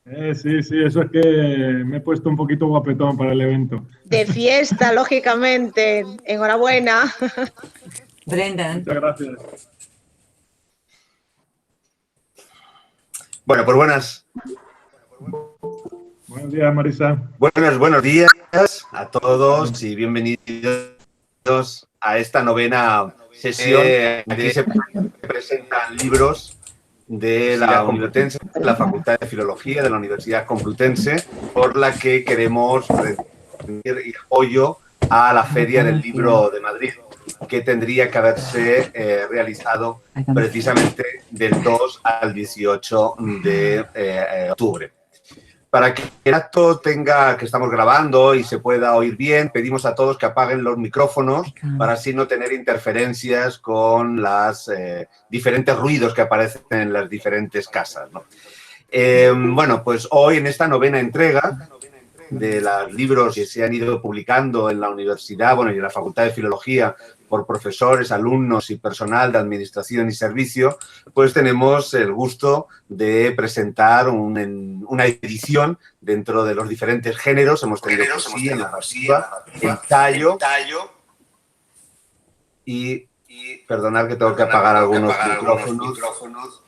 Sí, sí, eso es que me he puesto un poquito guapetón para el evento. De fiesta, lógicamente. Enhorabuena. Brendan. Muchas gracias. Bueno, pues Buenos días, Marisa. buenos días a todos y bienvenidos a esta novena sesión. Aquí se presentan libros de la Complutense, de la Facultad de Filología de la Universidad Complutense, por la que queremos rendir apoyo a la Feria del Libro de Madrid, que tendría que haberse realizado precisamente del 2 al 18 de octubre. Para que el acto que estamos grabando y se pueda oír bien, pedimos a todos que apaguen los micrófonos para así no tener interferencias con los diferentes ruidos que aparecen en las diferentes casas, ¿no? Bueno, pues hoy en esta novena entrega de los libros que se han ido publicando en la universidad, bueno, y en la Facultad de Filología por profesores, alumnos y personal de administración y servicio, pues tenemos el gusto de presentar una edición dentro de los diferentes géneros. Hemos tenido poesía, narrativa, ensayo y, perdonad que tengo que apagar algunos micrófonos.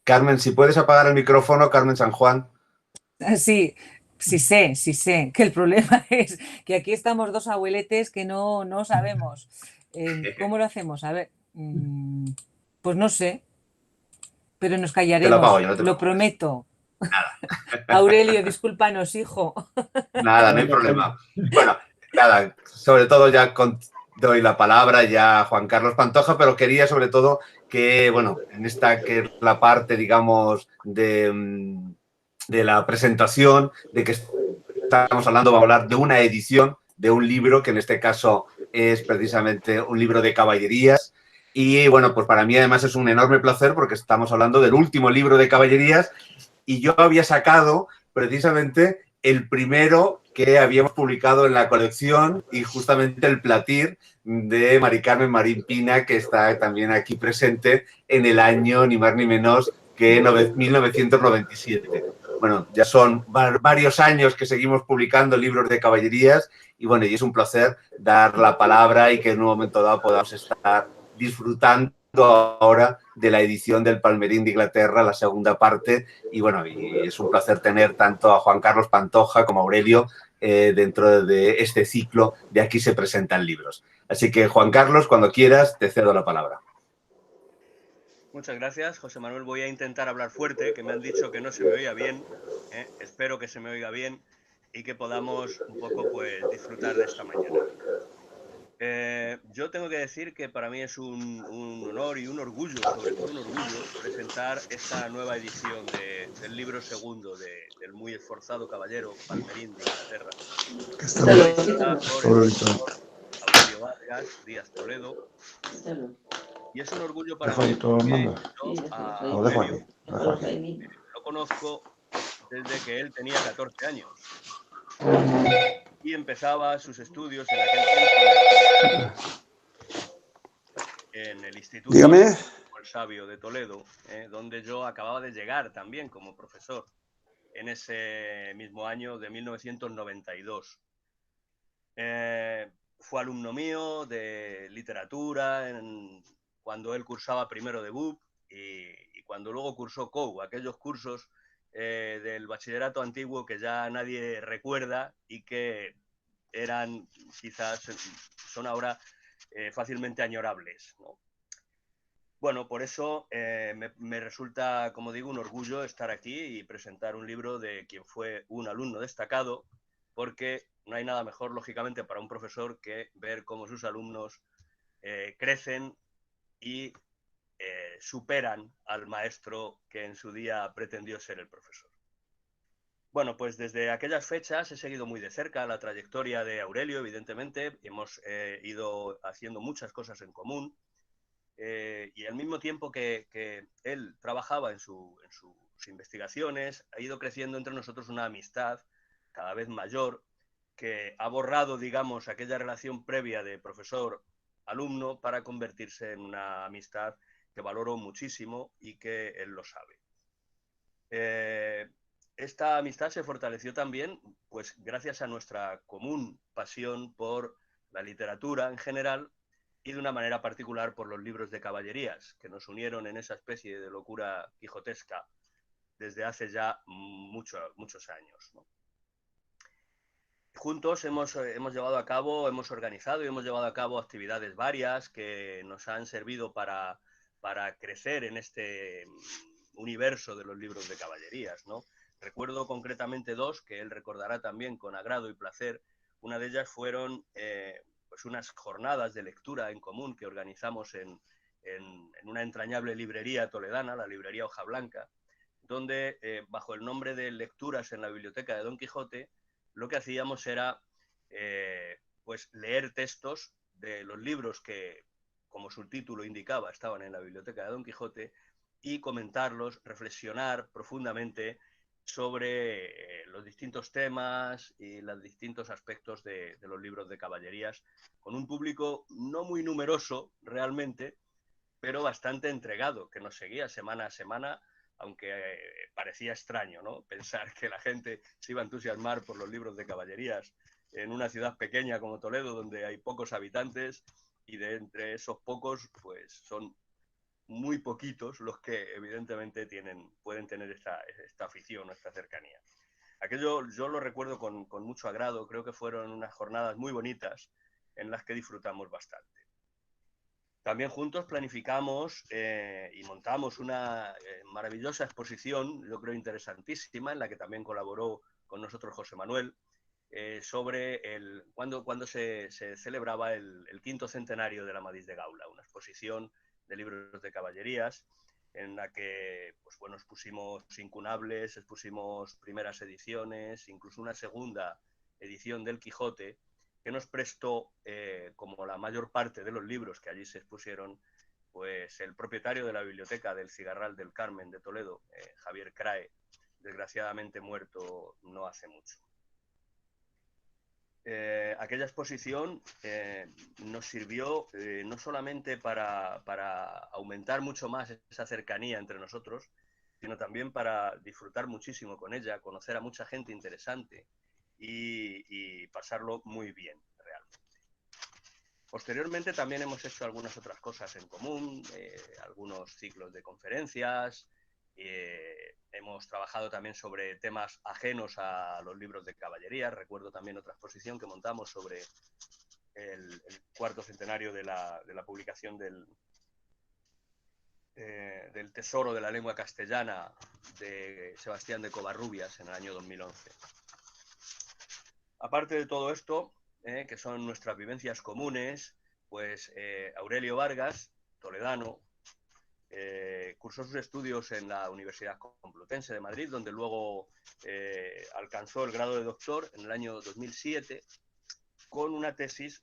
Carmen, si puedes apagar el micrófono, Carmen San Juan. Sí, sí sé, que el problema es que aquí estamos dos abueletes que no sabemos. ¿Cómo lo hacemos? A ver, pues no sé, pero nos Te lo apago callaremos, yo, no te lo preocupes. prometo. Aurelio, discúlpanos, hijo. Nada, no hay problema. Bueno, nada, sobre todo ya doy la palabra ya a Juan Carlos Pantoja, pero quería sobre todo que, bueno, en esta que es la parte, digamos, de la presentación, de que estamos hablando, vamos a hablar de una edición de un libro, que en este caso es precisamente un libro de caballerías. Y bueno, pues para mí además es un enorme placer porque estamos hablando del último libro de caballerías y yo había sacado precisamente el primero que habíamos publicado en la colección y justamente el Platir de Mari Carmen Marín Pina, que está también aquí presente en el año ni más ni menos que 1997. Bueno, ya son varios años que seguimos publicando libros de caballerías y bueno, y es un placer dar la palabra y que en un momento dado podamos estar disfrutando ahora de la edición del Palmerín de Inglaterra, la segunda parte, y bueno, y es un placer tener tanto a Juan Carlos Pantoja como a Aurelio dentro de este ciclo de Aquí se presentan libros. Así que, Juan Carlos, cuando quieras, te cedo la palabra. Muchas gracias, José Manuel. Voy a intentar hablar fuerte, que me han dicho que no se me oiga bien. Espero que se me oiga bien y que podamos un poco pues, disfrutar de esta mañana. Yo tengo que decir que para mí es un honor y un orgullo, sobre todo un orgullo, presentar esta nueva edición del libro segundo del muy esforzado caballero Palmerín de Inglaterra, realizada por el doctor Aurelio Vargas Díaz Toledo. Y es un orgullo para mí porque yo a Aurelio lo conozco desde que él tenía 14 años y empezaba sus estudios en aquel tiempo en el Instituto El Sabio de Toledo, donde yo acababa de llegar también como profesor en ese mismo año de 1992. Fue alumno mío de literatura cuando él cursaba primero de BUP y cuando luego cursó COU, aquellos cursos del bachillerato antiguo que ya nadie recuerda y que eran quizás, son ahora fácilmente añorables, ¿no? Bueno, por eso me resulta, como digo, un orgullo estar aquí y presentar un libro de quien fue un alumno destacado, porque no hay nada mejor, lógicamente, para un profesor que ver cómo sus alumnos crecen y superan al maestro que en su día pretendió ser el profesor. Bueno, pues desde aquellas fechas he seguido muy de cerca la trayectoria de Aurelio, evidentemente. Hemos ido haciendo muchas cosas en común. Y al mismo tiempo que él trabajaba en sus investigaciones, ha ido creciendo entre nosotros una amistad cada vez mayor que ha borrado, digamos, aquella relación previa de profesor-alumno para convertirse en una amistad que valoro muchísimo y que él lo sabe. Esta amistad se fortaleció también, pues, gracias a nuestra común pasión por la literatura en general y de una manera particular por los libros de caballerías, que nos unieron en esa especie de locura quijotesca desde hace ya muchos años, ¿no? Juntos hemos organizado y hemos llevado a cabo actividades varias que nos han servido para crecer en este universo de los libros de caballerías, ¿no? Recuerdo concretamente dos que él recordará también con agrado y placer. Una de ellas fueron pues unas jornadas de lectura en común que organizamos en una entrañable librería toledana, la librería Hoja Blanca, donde bajo el nombre de Lecturas en la Biblioteca de Don Quijote, lo que hacíamos era pues leer textos de los libros que, como su título indicaba, estaban en la Biblioteca de Don Quijote y comentarlos, reflexionar profundamente sobre los distintos temas y los distintos aspectos de los libros de caballerías, con un público no muy numeroso realmente, pero bastante entregado, que nos seguía semana a semana, aunque parecía extraño, ¿no? Pensar que la gente se iba a entusiasmar por los libros de caballerías en una ciudad pequeña como Toledo, donde hay pocos habitantes, y de entre esos pocos, pues son muy poquitos los que evidentemente pueden tener esta afición, esta cercanía. Aquello yo lo recuerdo con mucho agrado, creo que fueron unas jornadas muy bonitas en las que disfrutamos bastante. También juntos planificamos y montamos una maravillosa exposición, yo creo interesantísima, en la que también colaboró con nosotros José Manuel, sobre cuando se celebraba el 5º centenario de la Amadís de Gaula, una exposición de libros de caballerías en la que pues, bueno, expusimos incunables, expusimos primeras ediciones, incluso una segunda edición del Quijote, que nos prestó, como la mayor parte de los libros que allí se expusieron, pues el propietario de la biblioteca del Cigarral del Carmen de Toledo, Javier Crae, desgraciadamente muerto no hace mucho. Aquella exposición nos sirvió no solamente para aumentar mucho más esa cercanía entre nosotros, sino también para disfrutar muchísimo con ella, conocer a mucha gente interesante y pasarlo muy bien, realmente. Posteriormente también hemos hecho algunas otras cosas en común, algunos ciclos de conferencias, hemos trabajado también sobre temas ajenos a los libros de caballería. Recuerdo también otra exposición que montamos sobre el 4º centenario de la publicación del Tesoro de la Lengua Castellana de Sebastián de Covarrubias en el año 2011. Aparte de todo esto, que son nuestras vivencias comunes, pues Aurelio Vargas, toledano, cursó sus estudios en la Universidad Complutense de Madrid, donde luego alcanzó el grado de doctor en el año 2007 con una tesis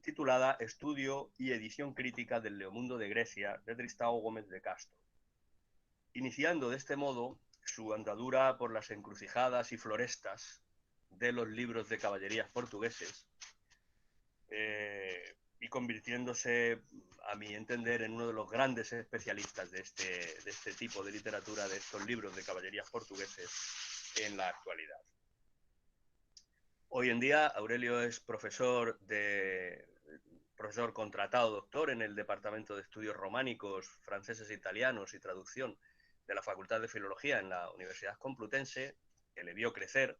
titulada Estudio y edición crítica del Leomundo de Grecia de Tristão Gómez de Castro, iniciando de este modo su andadura por las encrucijadas y florestas de los libros de caballerías portugueses, y convirtiéndose, a mi entender, en uno de los grandes especialistas de este tipo de literatura, de estos libros de caballerías portugueses en la actualidad. Hoy en día Aurelio es profesor contratado doctor en el Departamento de Estudios Románicos, Franceses e Italianos y Traducción de la Facultad de Filología en la Universidad Complutense, que le vio crecer,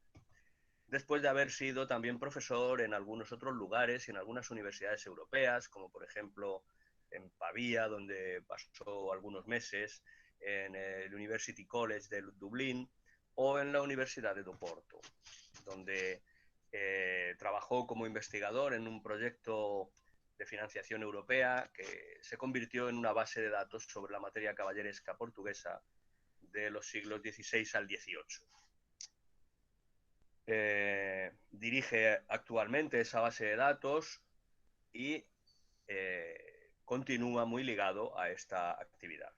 después de haber sido también profesor en algunos otros lugares y en algunas universidades europeas, como por ejemplo en Pavía, donde pasó algunos meses, en el University College de Dublín o en la Universidad de Oporto, donde trabajó como investigador en un proyecto de financiación europea que se convirtió en una base de datos sobre la materia caballeresca portuguesa de los siglos XVI al XVIII. Dirige actualmente esa base de datos y continúa muy ligado a esta actividad.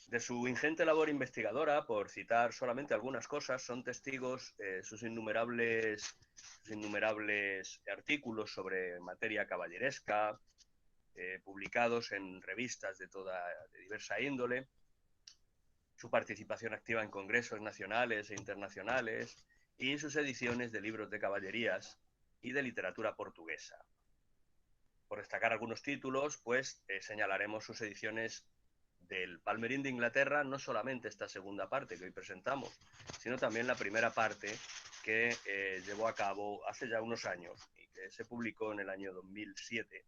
De su ingente labor investigadora, por citar solamente algunas cosas, son testigos sus innumerables artículos sobre materia caballeresca, publicados en revistas de diversa índole, su participación activa en congresos nacionales e internacionales y sus ediciones de libros de caballerías y de literatura portuguesa. Por destacar algunos títulos, pues señalaremos sus ediciones del Palmerín de Inglaterra, no solamente esta segunda parte que hoy presentamos, sino también la primera parte que llevó a cabo hace ya unos años y que se publicó en el año 2007.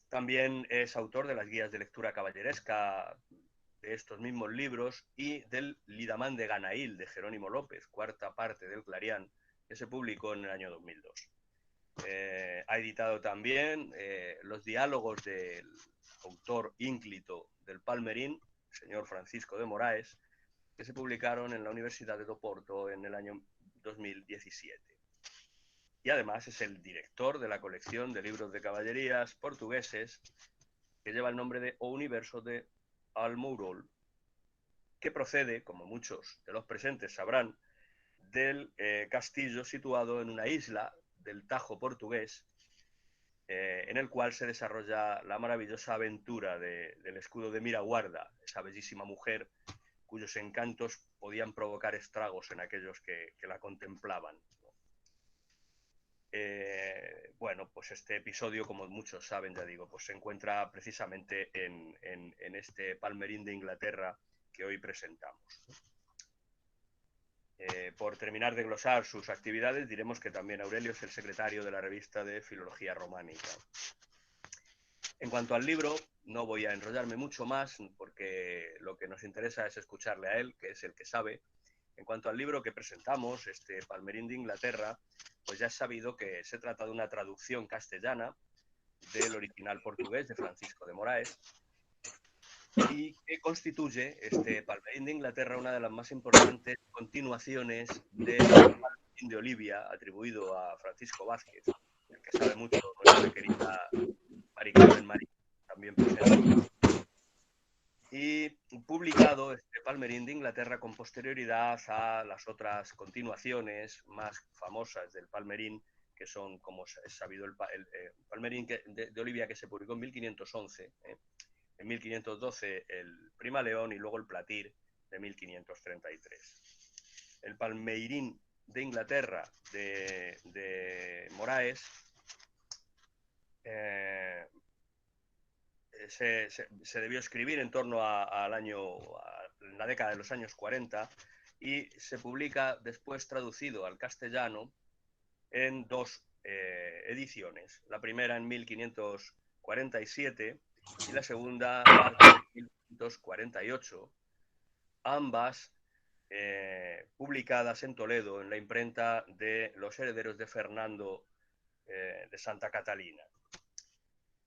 También es autor de las guías de lectura caballeresca de estos mismos libros y del Lidamán de Ganaíl de Jerónimo López, cuarta parte del Clarián, que se publicó en el año 2002. Ha editado también los diálogos del autor ínclito del Palmerín, el señor Francisco de Moraes, que se publicaron en la Universidad de Oporto en el año 2017. Y además es el director de la colección de libros de caballerías portugueses que lleva el nombre de O Universo de Almourol, que procede, como muchos de los presentes sabrán, del castillo situado en una isla del Tajo portugués, en el cual se desarrolla la maravillosa aventura del escudo de Miraguarda, esa bellísima mujer cuyos encantos podían provocar estragos en aquellos que la contemplaban. Bueno, pues este episodio, como muchos saben, ya digo, pues se encuentra precisamente en este Palmerín de Inglaterra que hoy presentamos. Por terminar de glosar sus actividades, diremos que también Aurelio es el secretario de la revista de Filología Románica. En cuanto al libro, no voy a enrollarme mucho más porque lo que nos interesa es escucharle a él, que es el que sabe. En cuanto al libro que presentamos, este Palmerín de Inglaterra, pues ya es sabido que se trata de una traducción castellana del original portugués de Francisco de Moraes y que constituye este Palmerín de Inglaterra una de las más importantes continuaciones del Palmerín de Olivia atribuido a Francisco Vázquez, el que sabe mucho, nuestra querida Mari Carmen Marín, también presente. Y publicado este Palmerín de Inglaterra con posterioridad a las otras continuaciones más famosas del Palmerín, que son, como es sabido, el Palmerín de Olivia, que se publicó en 1511, en 1512 el Prima León y luego el Platir de 1533. El Palmerín de Inglaterra de Moraes se debió escribir en torno a la década de los años 40 y se publica después traducido al castellano en dos ediciones. La primera en 1547 y la segunda en 1548, ambas publicadas en Toledo en la imprenta de los herederos de Fernando de Santa Catalina.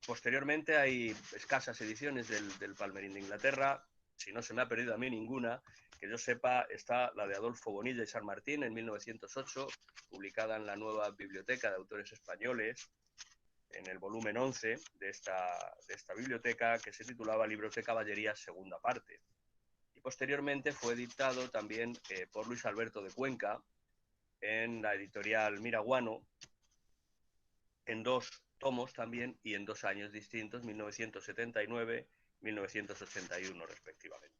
Posteriormente hay escasas ediciones del Palmerín de Inglaterra. Si no se me ha perdido a mí ninguna, que yo sepa, está la de Adolfo Bonilla y San Martín en 1908, publicada en la nueva Biblioteca de Autores Españoles, en el volumen 11 de esta biblioteca, que se titulaba Libros de Caballerías, segunda parte. Y posteriormente fue editado también por Luis Alberto de Cuenca en la editorial Miraguano, en dos tomos también y en 2 años distintos, 1979-1981 respectivamente.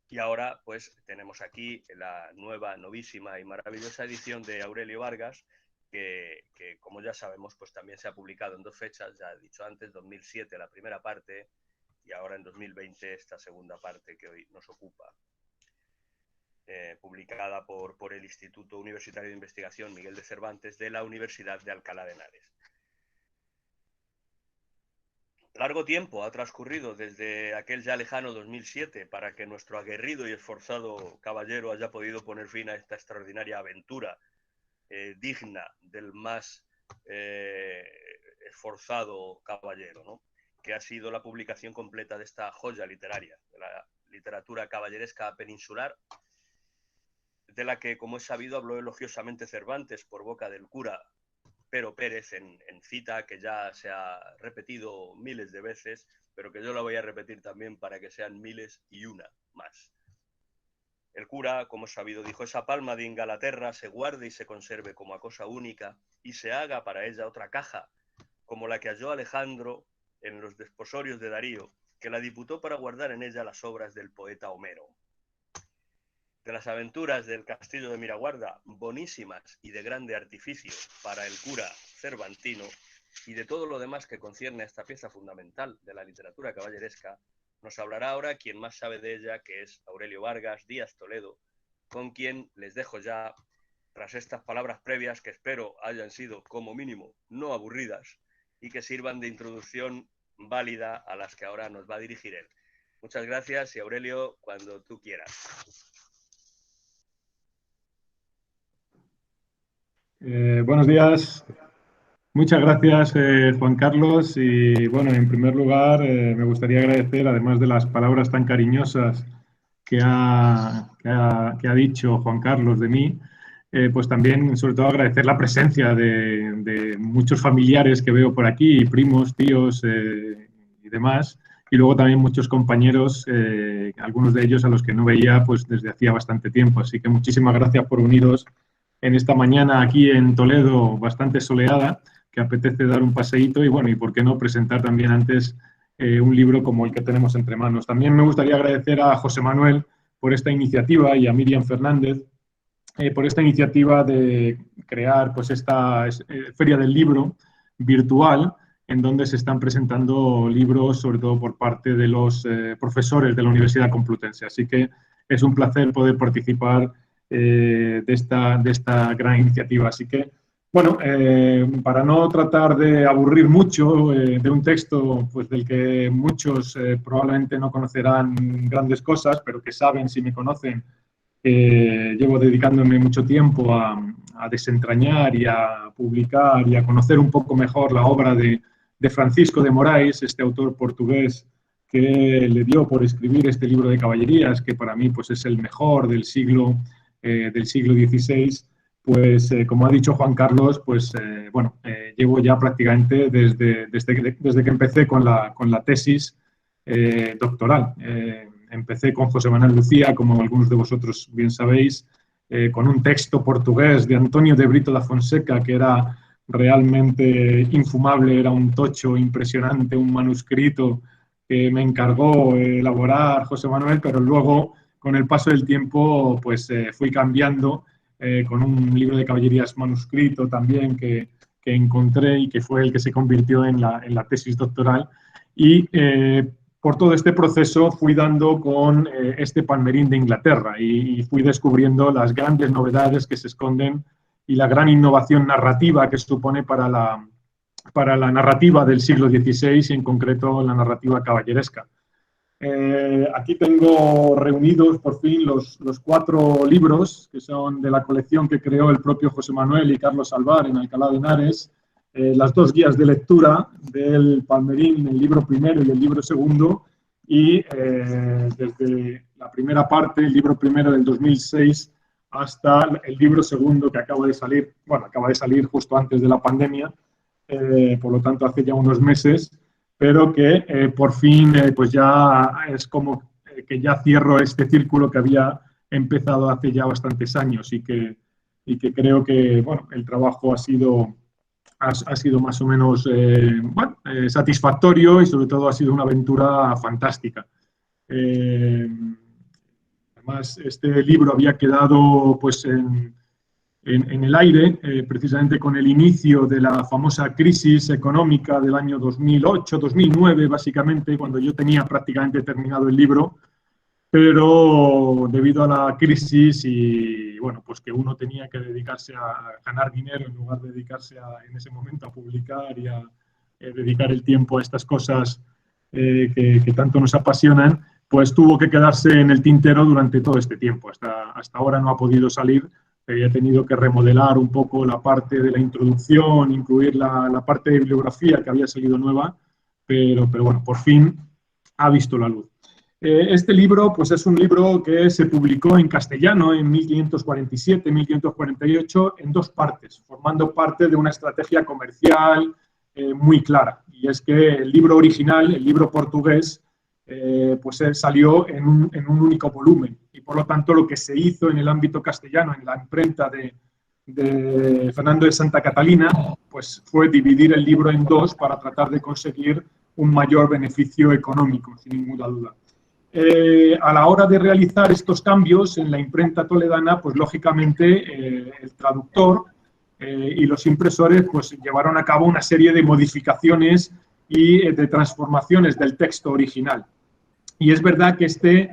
Y ahora pues tenemos aquí la nueva, novísima y maravillosa edición de Aurelio Vargas, que como ya sabemos pues también se ha publicado en 2 fechas, ya he dicho antes, 2007 la primera parte y ahora en 2020 esta segunda parte que hoy nos ocupa. Publicada por el Instituto Universitario de Investigación Miguel de Cervantes de la Universidad de Alcalá de Henares. Largo tiempo ha transcurrido desde aquel ya lejano 2007 para que nuestro aguerrido y esforzado caballero haya podido poner fin a esta extraordinaria aventura digna del más esforzado caballero, ¿no? Que ha sido la publicación completa de esta joya literaria, de la literatura caballeresca peninsular, de la que, como es sabido, habló elogiosamente Cervantes por boca del cura Pero Pérez en cita que ya se ha repetido miles de veces, pero que yo la voy a repetir también para que sean miles y una más. El cura, como es sabido, dijo: esa palma de Ingalaterra se guarde y se conserve como a cosa única y se haga para ella otra caja como la que halló Alejandro en los desposorios de Darío, que la diputó para guardar en ella las obras del poeta Homero. De las aventuras del castillo de Miraguarda, bonísimas y de grande artificio para el cura cervantino, y de todo lo demás que concierne a esta pieza fundamental de la literatura caballeresca, nos hablará ahora quien más sabe de ella, que es Aurelio Vargas Díaz Toledo, con quien les dejo ya, tras estas palabras previas que espero hayan sido, como mínimo, no aburridas y que sirvan de introducción válida a las que ahora nos va a dirigir él. Muchas gracias y Aurelio, cuando tú quieras. Buenos días. Muchas gracias, Juan Carlos. Y bueno, en primer lugar, me gustaría agradecer, además de las palabras tan cariñosas que ha dicho Juan Carlos de mí, pues también, sobre todo, agradecer la presencia de muchos familiares que veo por aquí, primos, tíos y demás. Y luego también muchos compañeros, algunos de ellos a los que no veía pues desde hacía bastante tiempo. Así que muchísimas gracias por uniros en esta mañana aquí en Toledo, bastante soleada, que apetece dar un paseíto y bueno, y por qué no presentar también antes un libro como el que tenemos entre manos. También me gustaría agradecer a José Manuel por esta iniciativa y a Miriam Fernández por esta iniciativa de crear pues esta Feria del Libro virtual, en donde se están presentando libros, sobre todo por parte de los profesores de la Universidad Complutense. Así que es un placer poder participar de esta gran iniciativa. Así que, bueno, para no tratar de aburrir mucho de un texto pues, del que muchos probablemente no conocerán grandes cosas, pero que saben, si me conocen, llevo dedicándome mucho tiempo a desentrañar y a publicar y a conocer un poco mejor la obra de Francisco de Moraes, este autor portugués que le dio por escribir este libro de caballerías, que para mí pues, es el mejor del siglo XVI. Pues como ha dicho Juan Carlos, pues bueno, llevo ya prácticamente desde que empecé con la tesis doctoral. Empecé con José Manuel Lucía, como algunos de vosotros bien sabéis, con un texto portugués de Antonio de Brito da Fonseca, que era realmente infumable, era un tocho impresionante, un manuscrito que me encargó elaborar José Manuel, pero luego, con el paso del tiempo, pues fui cambiando con un libro de caballerías manuscrito también que encontré y que fue el que se convirtió en la tesis doctoral. Y por todo este proceso fui dando con este Palmerín de Inglaterra y fui descubriendo las grandes novedades que se esconden y la gran innovación narrativa que supone para la narrativa del siglo XVI y en concreto la narrativa caballeresca. Aquí tengo reunidos por fin los 4 libros que son de la colección que creó el propio José Manuel y Carlos Alvar en Alcalá de Henares, las 2 guías de lectura del Palmerín, el libro primero y el libro segundo, y desde la primera parte, el libro primero del 2006, hasta el libro segundo que acaba de salir justo antes de la pandemia, por lo tanto hace ya unos meses, pero que por fin pues ya es como que ya cierro este círculo que había empezado hace ya bastantes años y que creo que bueno, el trabajo ha sido más o menos satisfactorio y sobre todo ha sido una aventura fantástica. Además, este libro había quedado pues en el aire, precisamente con el inicio de la famosa crisis económica del año 2008-2009, básicamente, cuando yo tenía prácticamente terminado el libro, pero debido a la crisis y, bueno, pues que uno tenía que dedicarse a ganar dinero en lugar de dedicarse en ese momento a publicar y a dedicar el tiempo a estas cosas que tanto nos apasionan, pues tuvo que quedarse en el tintero durante todo este tiempo. Hasta ahora no ha podido salir. He tenido que remodelar un poco la parte de la introducción, incluir la parte de bibliografía que había salido nueva, pero bueno, por fin ha visto la luz. Este libro pues es un libro que se publicó en castellano en 1547-1548 en 2 partes, formando parte de una estrategia comercial muy clara. Y es que el libro original, el libro portugués, pues salió en un único volumen y por lo tanto lo que se hizo en el ámbito castellano, en la imprenta de Fernando de Santa Catalina, pues fue dividir el libro en dos para tratar de conseguir un mayor beneficio económico, sin ninguna duda. A la hora de realizar estos cambios en la imprenta toledana, pues lógicamente el traductor y los impresores pues llevaron a cabo una serie de modificaciones y de transformaciones del texto original. Y es verdad que este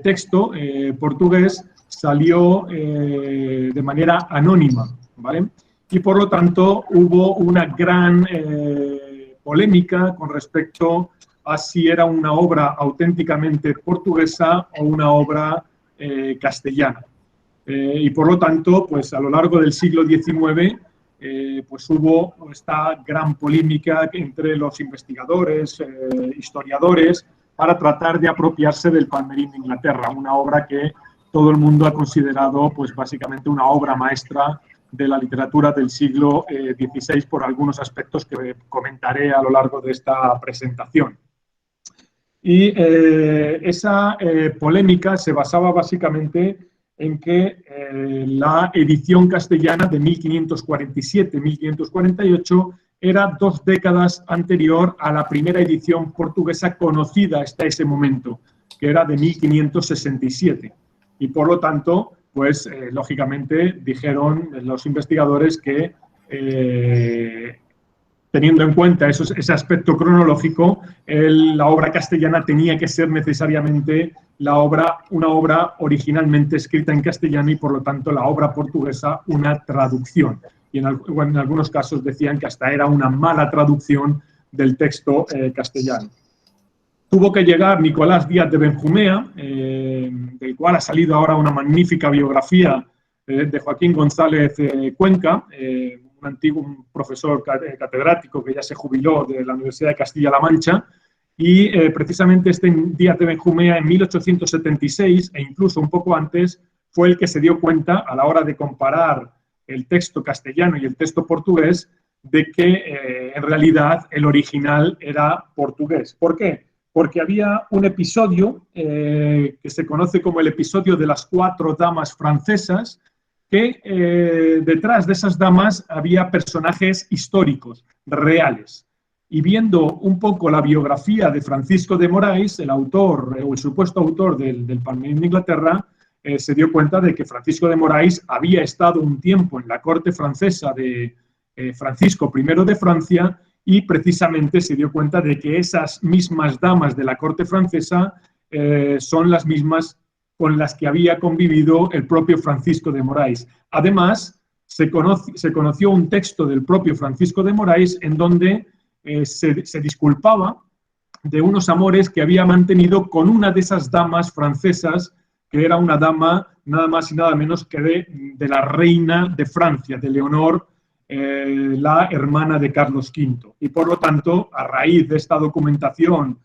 texto portugués salió de manera anónima, ¿vale? Y por lo tanto hubo una gran polémica con respecto a si era una obra auténticamente portuguesa o una obra castellana. Y por lo tanto, pues a lo largo del siglo XIX, pues hubo esta gran polémica entre los investigadores, historiadores, para tratar de apropiarse del Palmerín de Inglaterra, una obra que todo el mundo ha considerado pues básicamente una obra maestra de la literatura del siglo XVI por algunos aspectos que comentaré a lo largo de esta presentación. Y esa polémica se basaba básicamente en que la edición castellana de 1547-1548 era 2 décadas anterior a la primera edición portuguesa conocida hasta ese momento, que era de 1567. Y por lo tanto, pues lógicamente dijeron los investigadores que teniendo en cuenta ese aspecto cronológico, la obra castellana tenía que ser necesariamente una obra originalmente escrita en castellano y por lo tanto la obra portuguesa una traducción. Y en algunos casos decían que hasta era una mala traducción del texto castellano. Tuvo que llegar Nicolás Díaz de Benjumea, del cual ha salido ahora una magnífica biografía de Joaquín González Cuenca, un antiguo profesor catedrático que ya se jubiló de la Universidad de Castilla-La Mancha, y precisamente este Díaz de Benjumea en 1876, e incluso un poco antes, fue el que se dio cuenta a la hora de comparar el texto castellano y el texto portugués de que en realidad el original era portugués. ¿Por qué? Porque había un episodio que se conoce como el episodio de las 4 damas francesas, que detrás de esas damas había personajes históricos, reales. Y viendo un poco la biografía de Francisco de Moraes, el autor o el supuesto autor del Palmerín de Inglaterra, se dio cuenta de que Francisco de Moraes había estado un tiempo en la corte francesa de Francisco I de Francia y precisamente se dio cuenta de que esas mismas damas de la corte francesa son las mismas con las que había convivido el propio Francisco de Moraes. Además, se conoció un texto del propio Francisco de Moraes en donde se disculpaba de unos amores que había mantenido con una de esas damas francesas, que era una dama nada más y nada menos que de la reina de Francia, de Leonor, la hermana de Carlos V. Y por lo tanto, a raíz de esta documentación,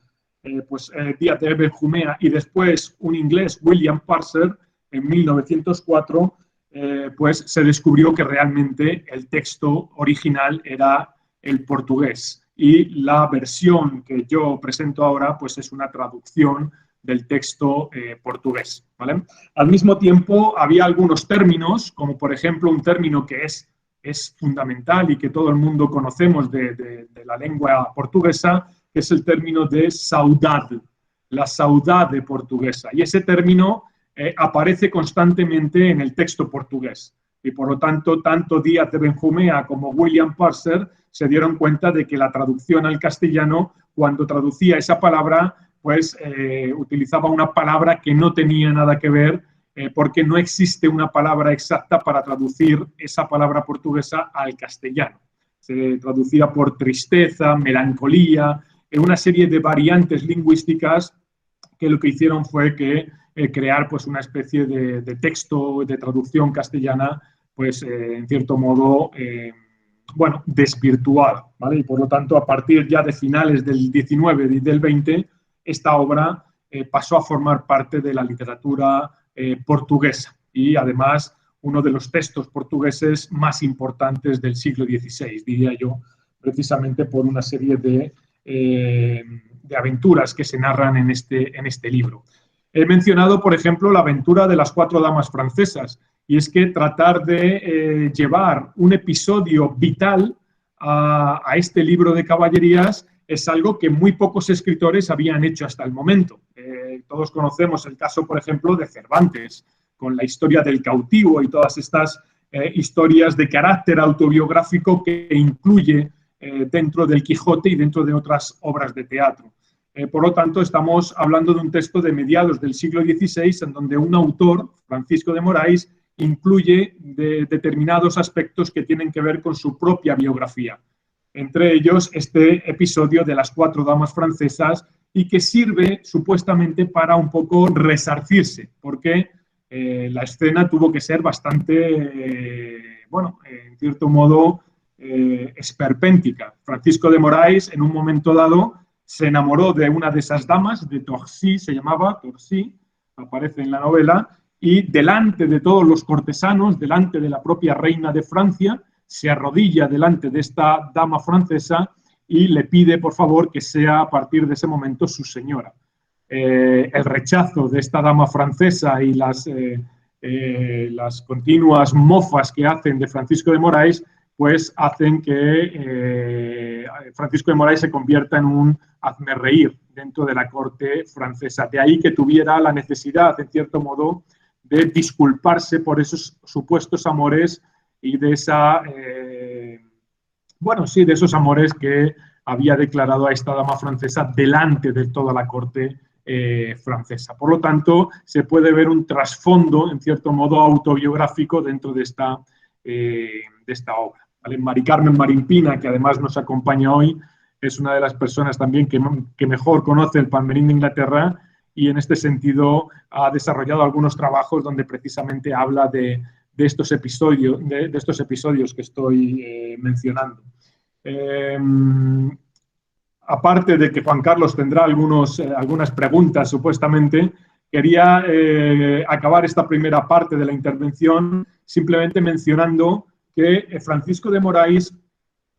Díaz de Benjumea y después un inglés, William Parser, en 1904, pues se descubrió que realmente el texto original era el portugués. Y la versión que yo presento ahora pues es una traducción del texto portugués, ¿vale? Al mismo tiempo, había algunos términos, como por ejemplo un término que es fundamental y que todo el mundo conocemos de la lengua portuguesa, que es el término de saudade, la saudade portuguesa. Y ese término aparece constantemente en el texto portugués. Y por lo tanto, tanto Díaz de Benjumea como William Parser se dieron cuenta de que la traducción al castellano, cuando traducía esa palabra, pues utilizaba una palabra que no tenía nada que ver, porque no existe una palabra exacta para traducir esa palabra portuguesa al castellano. Se traducía por tristeza, melancolía, una serie de variantes lingüísticas que lo que hicieron fue crear pues, una especie de texto de traducción castellana, pues en cierto modo, bueno, desvirtuada, ¿vale? Y por lo tanto, a partir ya de finales del 19 y del 20, esta obra pasó a formar parte de la literatura portuguesa y además uno de los textos portugueses más importantes del siglo XVI, diría yo, precisamente por una serie de aventuras que se narran en este libro. He mencionado, por ejemplo, la aventura de las 4 damas francesas y es que tratar de llevar un episodio vital a este libro de caballerías es algo que muy pocos escritores habían hecho hasta el momento. Todos conocemos el caso, por ejemplo, de Cervantes, con la historia del cautivo y todas estas historias de carácter autobiográfico que incluye dentro del Quijote y dentro de otras obras de teatro. Por lo tanto, estamos hablando de un texto de mediados del siglo XVI en donde un autor, Francisco de Moraes, incluye determinados aspectos que tienen que ver con su propia biografía. Entre ellos, este episodio de las 4 damas francesas y que sirve supuestamente para un poco resarcirse, porque la escena tuvo que ser bastante, bueno, en cierto modo, esperpéntica. Francisco de Moraes, en un momento dado, se enamoró de una de esas damas, de Torcy, se llamaba Torcy, aparece en la novela, y delante de todos los cortesanos, delante de la propia reina de Francia, se arrodilla delante de esta dama francesa y le pide, por favor, que sea a partir de ese momento su señora. El rechazo de esta dama francesa y las continuas mofas que hacen de Francisco de Moraes, pues hacen que Francisco de Moraes se convierta en un hazmerreír dentro de la corte francesa. De ahí que tuviera la necesidad, en cierto modo, de disculparse por esos supuestos amores y de esa, bueno, sí, de esos amores que había declarado a esta dama francesa delante de toda la corte francesa. Por lo tanto, se puede ver un trasfondo, en cierto modo, autobiográfico dentro de esta obra. ¿Vale? Mari Carmen Marín Pina, que además nos acompaña hoy, es una de las personas también que mejor conoce el Palmerín de Inglaterra y en este sentido ha desarrollado algunos trabajos donde precisamente habla de estos episodios que estoy mencionando. Aparte de que Juan Carlos tendrá algunas preguntas, supuestamente, quería acabar esta primera parte de la intervención simplemente mencionando que Francisco de Moraes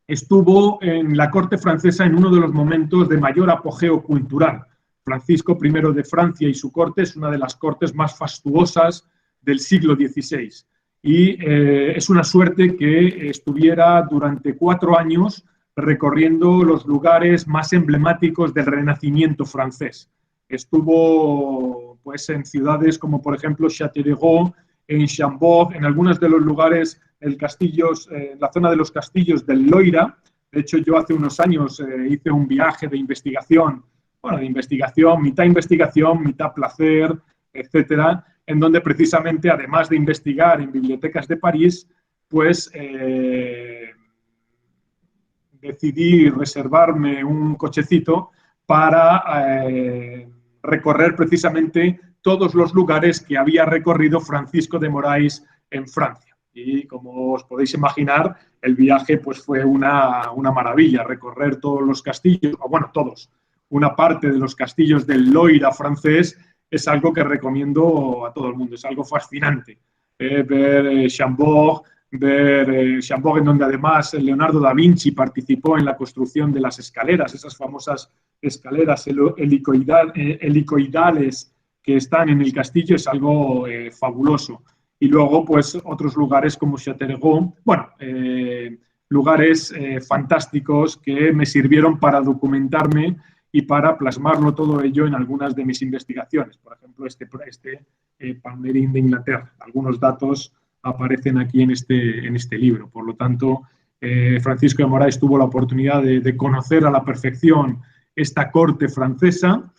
estuvo en la corte francesa en uno de los momentos de mayor apogeo cultural. Francisco I de Francia y su corte es una de las cortes más fastuosas del siglo XVI. Y es una suerte que estuviera durante 4 años recorriendo los lugares más emblemáticos del Renacimiento francés. Estuvo pues, en ciudades como, por ejemplo, Châteauroux, en Chambord, en algunos de los lugares, en la zona de los castillos del Loira. De hecho, yo hace unos años hice un viaje de investigación, mitad placer, etcétera, en donde precisamente, además de investigar en bibliotecas de París, pues decidí reservarme un cochecito para recorrer precisamente todos los lugares que había recorrido Francisco de Moraes en Francia. Y como os podéis imaginar, el viaje pues, fue una maravilla, recorrer todos los castillos, o bueno, todos, una parte de los castillos del Loira francés es algo que recomiendo a todo el mundo, es algo fascinante. Ver Chambord, en donde además Leonardo da Vinci participó en la construcción de las escaleras, esas famosas escaleras helicoidales que están en el castillo, es algo fabuloso. Y luego, pues, otros lugares como Châteauroux, bueno, lugares fantásticos que me sirvieron para documentarme y para plasmarlo todo ello en algunas de mis investigaciones. Por ejemplo, este Palmerín de Inglaterra. Algunos datos aparecen aquí en este libro. Por lo tanto, Francisco de Moraes tuvo la oportunidad de conocer a la perfección esta corte francesa,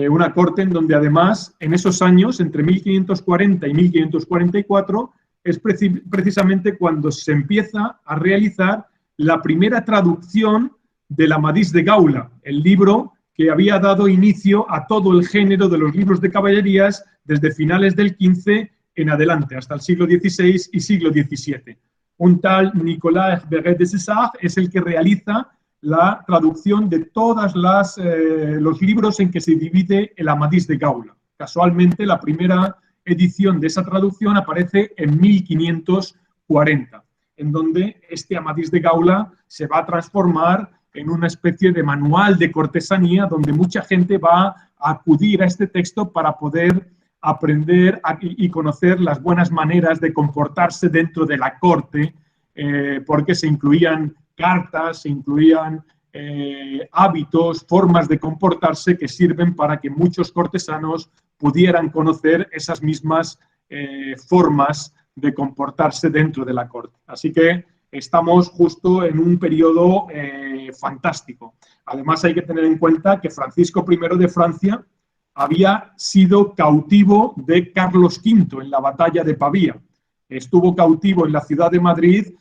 una corte en donde además en esos años, entre 1540 y 1544, es precisamente cuando se empieza a realizar la primera traducción del Amadís de Gaula, el libro que había dado inicio a todo el género de los libros de caballerías desde finales del XV en adelante, hasta el siglo XVI y siglo XVII. Un tal Nicolas Hervé de César es el que realiza la traducción de todos los libros en que se divide el Amadís de Gaula. Casualmente, la primera edición de esa traducción aparece en 1540, en donde este Amadís de Gaula se va a transformar en una especie de manual de cortesanía donde mucha gente va a acudir a este texto para poder aprender y conocer las buenas maneras de comportarse dentro de la corte, porque se incluían cartas, se incluían hábitos, formas de comportarse que sirven para que muchos cortesanos pudieran conocer esas mismas formas de comportarse dentro de la corte. Así que estamos justo en un periodo fantástico. Además, hay que tener en cuenta que Francisco I de Francia había sido cautivo de Carlos V en la batalla de Pavía. Estuvo cautivo en la ciudad de Madrid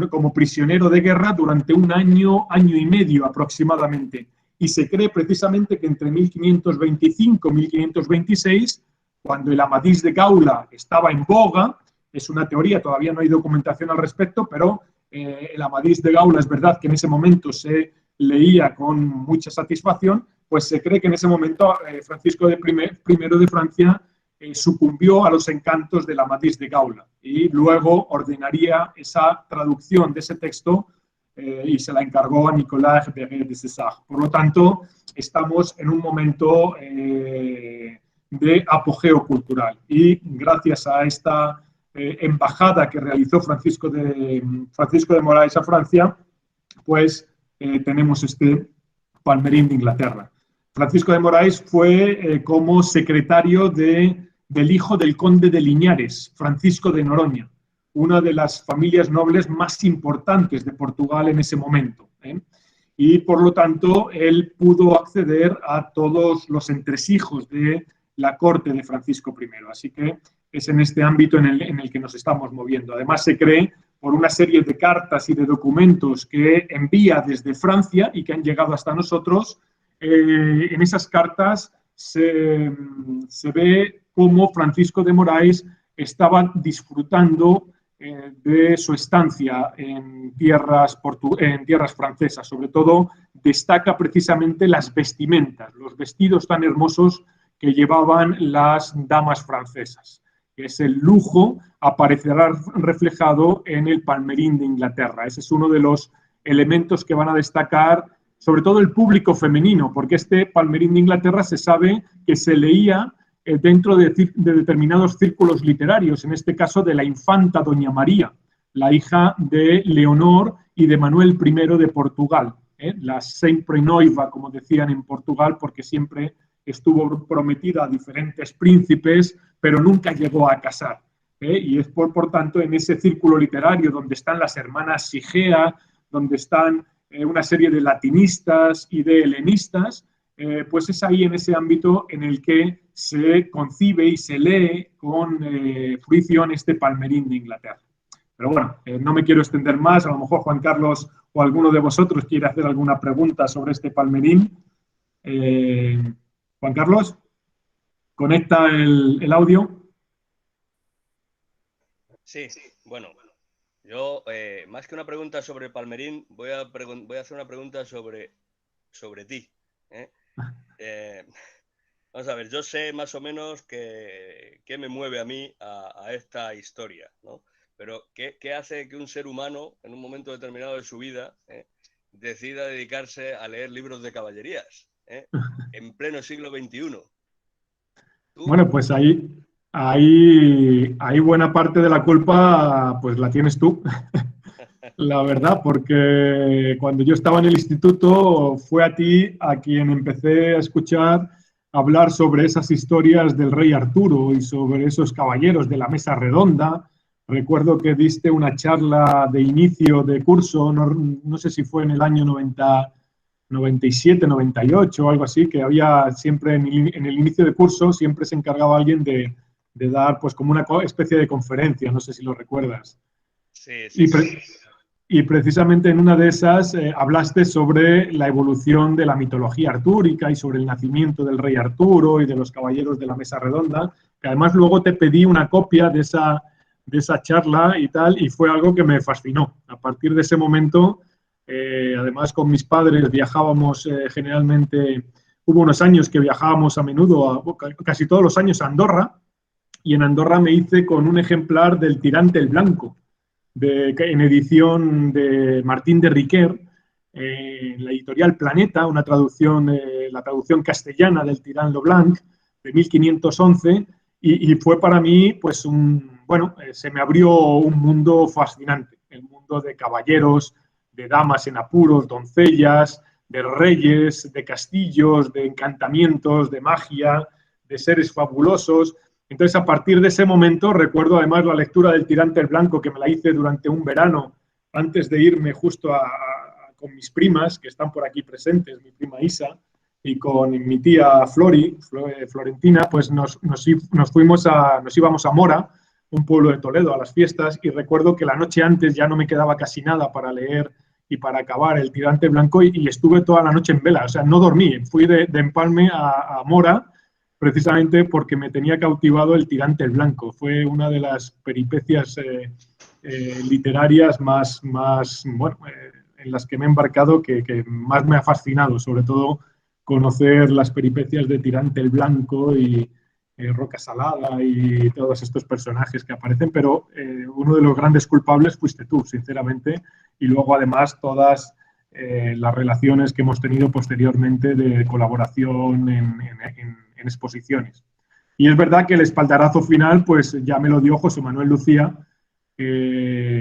como prisionero de guerra durante un año, año y medio aproximadamente. Y se cree precisamente que entre 1525 y 1526, cuando el Amadís de Gaula estaba en boga, es una teoría, todavía no hay documentación al respecto, pero el Amadís de Gaula es verdad que en ese momento se leía con mucha satisfacción, pues se cree que en ese momento Francisco I de Francia sucumbió a los encantos del Amadís de Gaula y luego ordenaría esa traducción de ese texto y se la encargó a Nicolas de César. Por lo tanto, estamos en un momento de apogeo cultural y gracias a esta embajada que realizó Francisco de Moraes a Francia, pues tenemos este Palmerín de Inglaterra. Francisco de Moraes fue como secretario del hijo del conde de Liñares, Francisco de Noroña, una de las familias nobles más importantes de Portugal en ese momento. Y por lo tanto, él pudo acceder a todos los entresijos de la corte de Francisco I. Así que es en este ámbito en el que nos estamos moviendo. Además, se cree por una serie de cartas y de documentos que envía desde Francia y que han llegado hasta nosotros. En esas cartas se ve cómo Francisco de Moraes estaba disfrutando de su estancia en tierras francesas. Sobre todo destaca precisamente las vestimentas, los vestidos tan hermosos que llevaban las damas francesas. Ese lujo aparecerá reflejado en el Palmerín de Inglaterra. Ese es uno de los elementos que van a destacar sobre todo el público femenino, porque este Palmerín de Inglaterra se sabe que se leía dentro de determinados círculos literarios, en este caso de la infanta Doña María, la hija de Leonor y de Manuel I de Portugal, la sempre noiva, como decían en Portugal, porque siempre estuvo prometida a diferentes príncipes, pero nunca llegó a casar. Y es por tanto en ese círculo literario donde están las hermanas Sigea, donde están una serie de latinistas y de helenistas, pues es ahí en ese ámbito en el que se concibe y se lee con fruición este Palmerín de Inglaterra. Pero bueno, no me quiero extender más, a lo mejor Juan Carlos o alguno de vosotros quiere hacer alguna pregunta sobre este Palmerín. Juan Carlos, conecta el audio. Sí, bueno. Yo, más que una pregunta sobre Palmerín, voy a hacer una pregunta sobre ti. Vamos a ver, yo sé más o menos qué me mueve a mí a esta historia, ¿no? Pero ¿qué hace que un ser humano, en un momento determinado de su vida, decida dedicarse a leer libros de caballerías, en pleno siglo XXI? Bueno, pues ahí buena parte de la culpa pues la tienes tú, la verdad, porque cuando yo estaba en el instituto fue a ti a quien empecé a escuchar hablar sobre esas historias del rey Arturo y sobre esos caballeros de la mesa redonda. Recuerdo que diste una charla de inicio de curso, no sé si fue en el año 97, 98 o algo así, que había siempre en el inicio de curso, siempre se encargaba alguien de dar pues como una especie de conferencia, no sé si lo recuerdas. Sí. Y precisamente en una de esas hablaste sobre la evolución de la mitología artúrica y sobre el nacimiento del rey Arturo y de los caballeros de la mesa redonda, que además luego te pedí una copia de esa charla y tal, y fue algo que me fascinó. A partir de ese momento, además con mis padres viajábamos generalmente, hubo unos años que viajábamos a menudo, casi todos los años a Andorra, y en Andorra me hice con un ejemplar del Tirante el Blanco, en edición de Martín de Riquer, en la editorial Planeta, la traducción castellana del Tirant lo Blanc, de 1511, Y fue para mí, pues, se me abrió un mundo fascinante, el mundo de caballeros, de damas en apuros, doncellas, de reyes, de castillos, de encantamientos, de magia, de seres fabulosos. Entonces, a partir de ese momento, recuerdo además la lectura del Tirante el Blanco, que me la hice durante un verano, antes de irme justo con mis primas, que están por aquí presentes, mi prima Isa, y con mi tía Florentina, pues nos íbamos a Mora, un pueblo de Toledo, a las fiestas, y recuerdo que la noche antes ya no me quedaba casi nada para leer y para acabar el Tirante Blanco, y estuve toda la noche en vela, o sea, no dormí, fui de empalme a Mora, precisamente porque me tenía cautivado el Tirante Blanco. Fue una de las peripecias literarias en las que me he embarcado, que más me ha fascinado, sobre todo conocer las peripecias de Tirante el Blanco y Roca Salada y todos estos personajes que aparecen, pero uno de los grandes culpables fuiste tú, sinceramente, y luego además todas las relaciones que hemos tenido posteriormente de colaboración en exposiciones. Y es verdad que el espaldarazo final pues ya me lo dio José Manuel Lucía,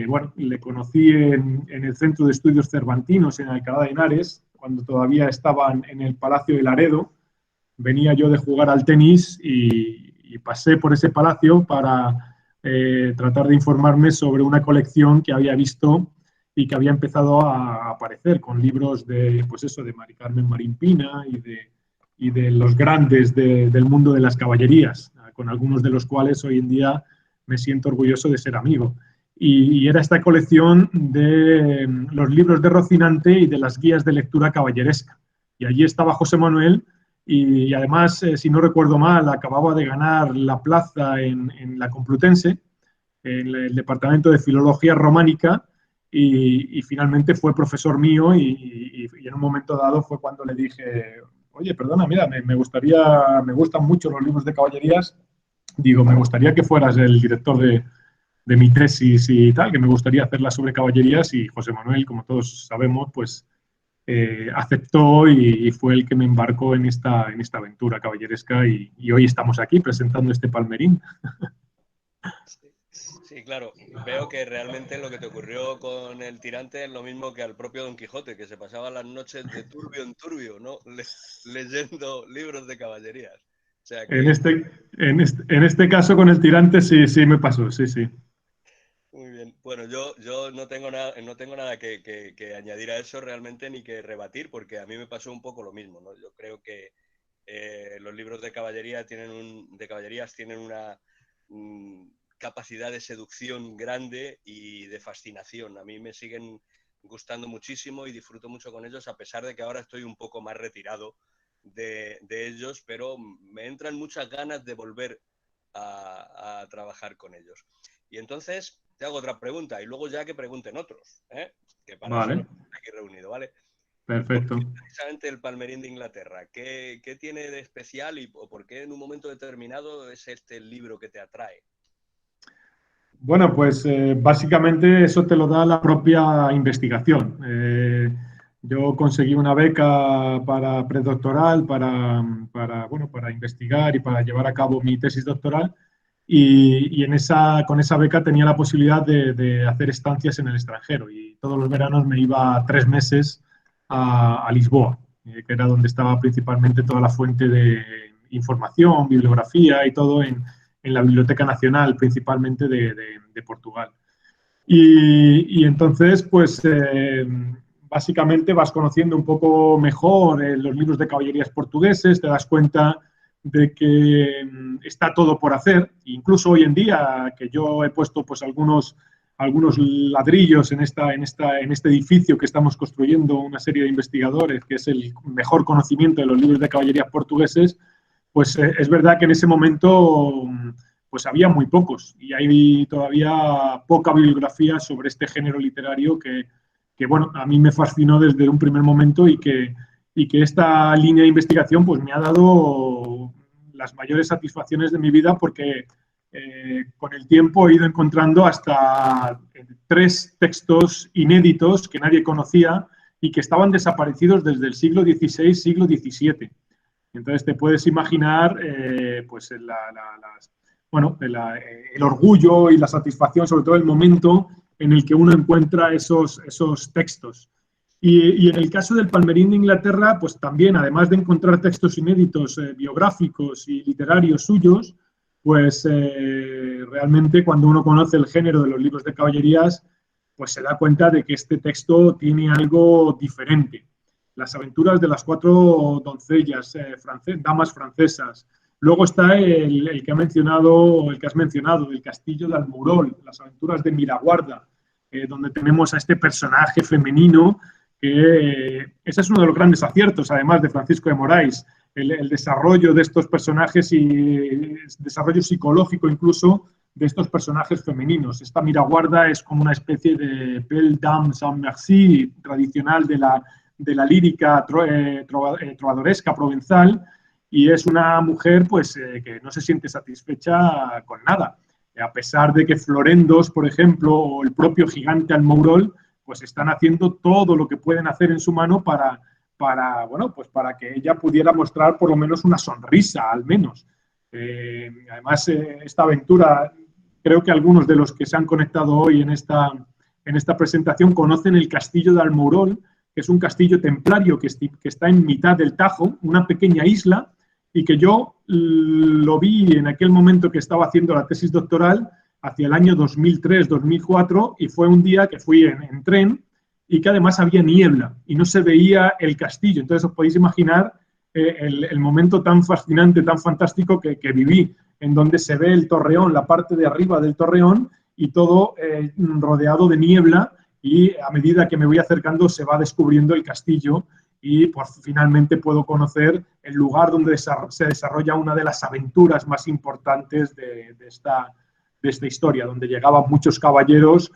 bueno, le conocí en el Centro de Estudios Cervantinos en Alcalá de Henares, cuando todavía estaban en el Palacio de Laredo. Venía yo de jugar al tenis y pasé por ese palacio para tratar de informarme sobre una colección que había visto y que había empezado a aparecer con libros de, pues eso, de Mari Carmen Marín Pina y de los grandes del mundo de las caballerías, con algunos de los cuales hoy en día me siento orgulloso de ser amigo. Y era esta colección de los libros de Rocinante y de las guías de lectura caballeresca. Y allí estaba José Manuel y además, si no recuerdo mal, acababa de ganar la plaza en la Complutense, en el Departamento de Filología Románica, y finalmente fue profesor mío y en un momento dado fue cuando le dije, oye, perdona, mira, me gustan mucho los libros de caballerías, digo, me gustaría que fueras el director de mi tesis y tal, que me gustaría hacerla sobre caballerías, y José Manuel, como todos sabemos, pues aceptó y fue el que me embarcó en esta aventura caballeresca y hoy estamos aquí presentando este palmerín. Sí, claro. Veo que realmente lo que te ocurrió con el Tirante es lo mismo que al propio Don Quijote, que se pasaba las noches de turbio en turbio, ¿no? Leyendo libros de caballerías. O sea que... en este caso con el Tirante sí me pasó, sí. Muy bien. Bueno, yo no tengo nada que añadir a eso realmente ni que rebatir, porque a mí me pasó un poco lo mismo, ¿no? Yo creo que los libros de caballerías tienen una capacidad de seducción grande y de fascinación. A mí me siguen gustando muchísimo y disfruto mucho con ellos, a pesar de que ahora estoy un poco más retirado de ellos, pero me entran muchas ganas de volver a trabajar con ellos. Y entonces te hago otra pregunta y luego ya que pregunten otros, que para eso Vale. estamos aquí reunidos, ¿vale? Perfecto. ¿Por qué precisamente el palmerín de Inglaterra? ¿Qué tiene de especial o por qué en un momento determinado es este el libro que te atrae? Bueno, pues básicamente eso te lo da la propia investigación. Yo conseguí una beca para predoctoral, para investigar y para llevar a cabo mi tesis doctoral, y con esa beca tenía la posibilidad de hacer estancias en el extranjero, y todos los veranos me iba 3 meses a Lisboa, que era donde estaba principalmente toda la fuente de información, bibliografía y todo en la Biblioteca Nacional, principalmente de Portugal. Y entonces, pues, básicamente vas conociendo un poco mejor los libros de caballerías portugueses, te das cuenta de que está todo por hacer. Incluso hoy en día, que yo he puesto pues algunos ladrillos en este edificio que estamos construyendo una serie de investigadores, que es el mejor conocimiento de los libros de caballerías portugueses, pues es verdad que en ese momento pues había muy pocos y hay todavía poca bibliografía sobre este género literario que bueno, a mí me fascinó desde un primer momento y que esta línea de investigación pues me ha dado las mayores satisfacciones de mi vida, porque con el tiempo he ido encontrando hasta 3 textos inéditos que nadie conocía y que estaban desaparecidos desde el siglo XVI, siglo XVII. Entonces te puedes imaginar pues bueno, el orgullo y la satisfacción, sobre todo el momento en el que uno encuentra esos textos. Y en el caso del Palmerín de Inglaterra, pues también, además de encontrar textos inéditos, biográficos y literarios suyos, pues realmente cuando uno conoce el género de los libros de caballerías, pues se da cuenta de que este texto tiene algo diferente. Las aventuras de las 4 doncellas, damas francesas. Luego está el que has mencionado, del castillo de Almourol, las aventuras de Miraguarda, donde tenemos a este personaje femenino, que ese es uno de los grandes aciertos, además de Francisco de Moraes, el desarrollo de estos personajes y desarrollo psicológico incluso de estos personajes femeninos. Esta Miraguarda es como una especie de belle dame sans merci tradicional de la lírica trovadoresca provenzal, y es una mujer pues, que no se siente satisfecha con nada. A pesar de que Florendos, por ejemplo, o el propio gigante Almourol, pues están haciendo todo lo que pueden hacer en su mano para que ella pudiera mostrar por lo menos una sonrisa, al menos. Además, esta aventura, creo que algunos de los que se han conectado hoy en esta presentación conocen el castillo de Almourol, que es un castillo templario que está en mitad del Tajo, una pequeña isla, y que yo lo vi en aquel momento que estaba haciendo la tesis doctoral, hacia el año 2003-2004, y fue un día que fui en tren y que además había niebla y no se veía el castillo. Entonces os podéis imaginar el momento tan fascinante, tan fantástico que viví, en donde se ve el torreón, la parte de arriba del torreón, y todo rodeado de niebla, y a medida que me voy acercando se va descubriendo el castillo, y pues, finalmente puedo conocer el lugar donde se desarrolla una de las aventuras más importantes de esta historia, donde llegaban muchos caballeros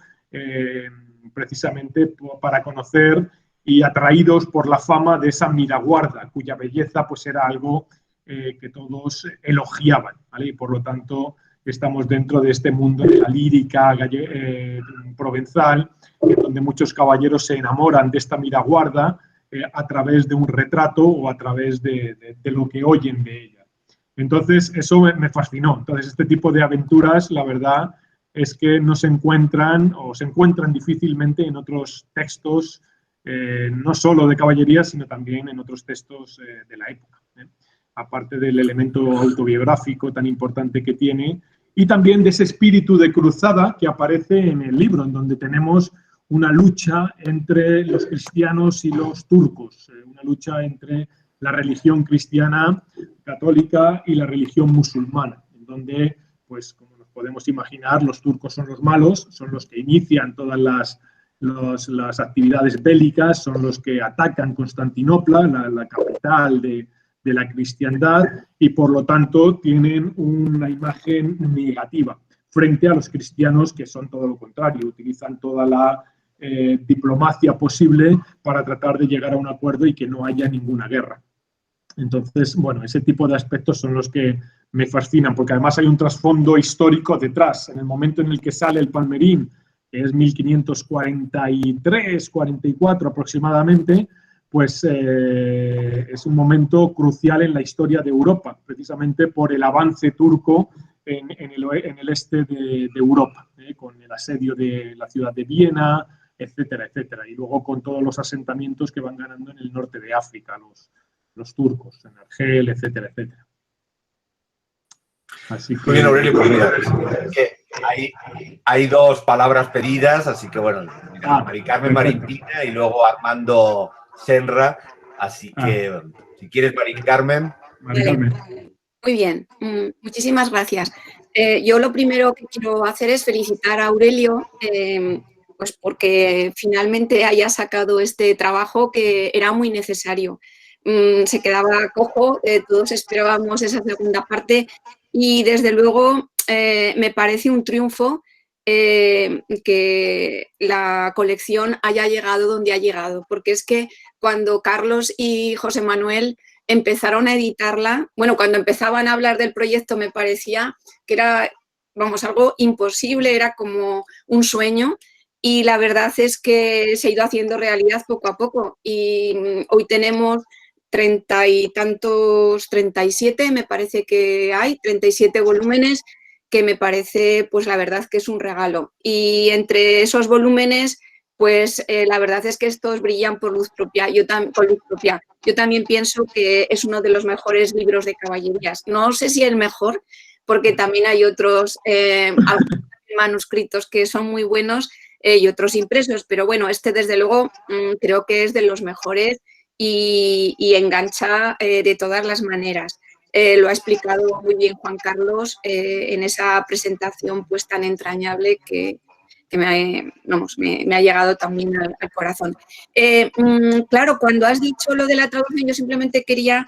precisamente para conocer y atraídos por la fama de esa Miraguarda, cuya belleza pues era algo que todos elogiaban, ¿vale? Y por lo tanto estamos dentro de este mundo de la lírica provenzal, donde muchos caballeros se enamoran de esta Miraguarda a través de un retrato o a través de lo que oyen de ella. Entonces, eso me fascinó. Entonces, este tipo de aventuras, la verdad, es que no se encuentran o se encuentran difícilmente en otros textos, no solo de caballería, sino también en otros textos de la época. Aparte del elemento autobiográfico tan importante que tiene, y también de ese espíritu de cruzada que aparece en el libro, en donde tenemos una lucha entre los cristianos y los turcos, una lucha entre la religión cristiana católica y la religión musulmana, en donde, pues como nos podemos imaginar, los turcos son los malos, son los que inician todas las actividades bélicas, son los que atacan Constantinopla, la capital de la cristiandad, y por lo tanto tienen una imagen negativa frente a los cristianos, que son todo lo contrario, utilizan toda la diplomacia posible para tratar de llegar a un acuerdo y que no haya ninguna guerra. Entonces, bueno, ese tipo de aspectos son los que me fascinan, porque además hay un trasfondo histórico detrás. En el momento en el que sale el Palmerín, que es 1543, 44 aproximadamente, pues es un momento crucial en la historia de Europa, precisamente por el avance turco en el este de Europa, con el asedio de la ciudad de Viena, etcétera, etcétera, y luego con todos los asentamientos que van ganando en el norte de África, los turcos, en Argel, etcétera, etcétera. Así que... Muy bien, Aurelio, pues mira, que hay 2 palabras pedidas, así que bueno, Mari Carmen Marimpina y luego Armando Senra, así que si quieres, Mari Carmen. Muy bien, muchísimas gracias. Yo lo primero que quiero hacer es felicitar a Aurelio, pues porque finalmente haya sacado este trabajo que era muy necesario. Se quedaba cojo, todos esperábamos esa segunda parte y desde luego me parece un triunfo que la colección haya llegado donde ha llegado, porque es que cuando Carlos y José Manuel empezaron a editarla, bueno, cuando empezaban a hablar del proyecto me parecía que era, vamos, algo imposible, era como un sueño, y la verdad es que se ha ido haciendo realidad poco a poco y hoy tenemos 30 y tantos, 37 me parece que hay, 37 volúmenes que me parece, pues la verdad que es un regalo. Y entre esos volúmenes, pues la verdad es que estos brillan por luz propia. Por luz propia. Yo también pienso que es uno de los mejores libros de caballerías. No sé si el mejor, porque también hay otros manuscritos que son muy buenos y otros impresos, pero bueno, este desde luego creo que es de los mejores y engancha de todas las maneras. Lo ha explicado muy bien Juan Carlos en esa presentación pues tan entrañable que me ha llegado también al corazón. Claro, cuando has dicho lo de la traducción, yo simplemente quería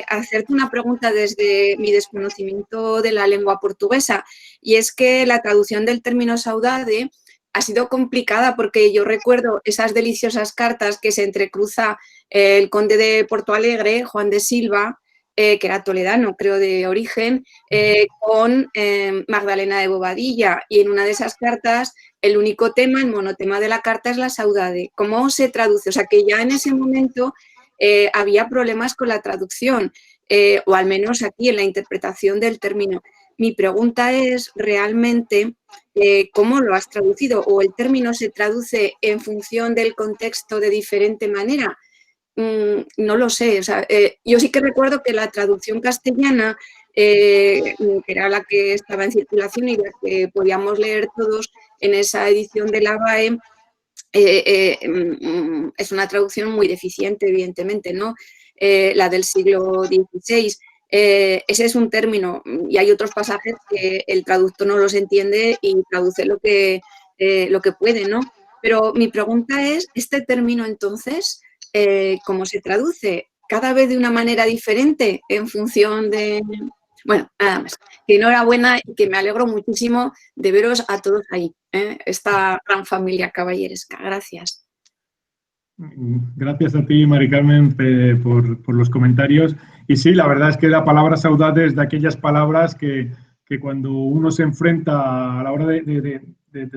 hacerte una pregunta desde mi desconocimiento de la lengua portuguesa, y es que la traducción del término saudade ha sido complicada porque yo recuerdo esas deliciosas cartas que se entrecruza el conde de Porto Alegre, Juan de Silva, que era toledano, creo, de origen, con Magdalena de Bobadilla. Y en una de esas cartas, el único tema, el monotema de la carta es la saudade. ¿Cómo se traduce? O sea, que ya en ese momento había problemas con la traducción, o al menos aquí en la interpretación del término. Mi pregunta es realmente cómo lo has traducido, o el término se traduce en función del contexto de diferente manera. No lo sé, o sea, yo sí que recuerdo que la traducción castellana, que era la que estaba en circulación y la que podíamos leer todos en esa edición de la BAE, es una traducción muy deficiente, evidentemente, ¿no? La del siglo XVI. Ese es un término, y hay otros pasajes que el traductor no los entiende y traduce lo que puede, ¿no? Pero mi pregunta es, ¿este término entonces cómo se traduce? ¿Cada vez de una manera diferente en función de...? Bueno, nada más. Que enhorabuena y que me alegro muchísimo de veros a todos ahí, esta gran familia caballeresca. Gracias. Gracias a ti, Mari Carmen, por los comentarios. Y sí, la verdad es que la palabra saudade es de aquellas palabras que cuando uno se enfrenta a la hora de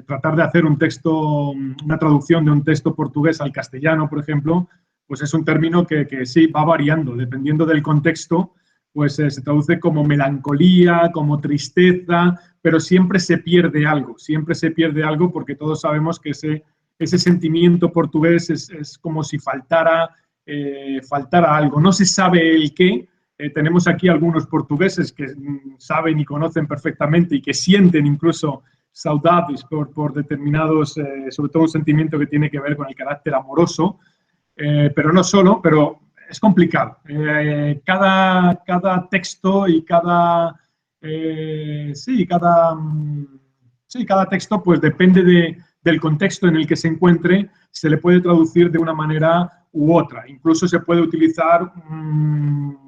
tratar de hacer un texto, una traducción de un texto portugués al castellano, por ejemplo, pues es un término que sí va variando, dependiendo del contexto, pues se traduce como melancolía, como tristeza, pero siempre se pierde algo porque todos sabemos que ese sentimiento portugués es como si faltara algo. No se sabe el qué. Tenemos aquí algunos portugueses que saben y conocen perfectamente y que sienten incluso saudades por determinados, sobre todo un sentimiento que tiene que ver con el carácter amoroso, pero no solo, pero es complicado. Cada texto y cada texto pues depende del contexto en el que se encuentre, se le puede traducir de una manera u otra. Incluso se puede utilizar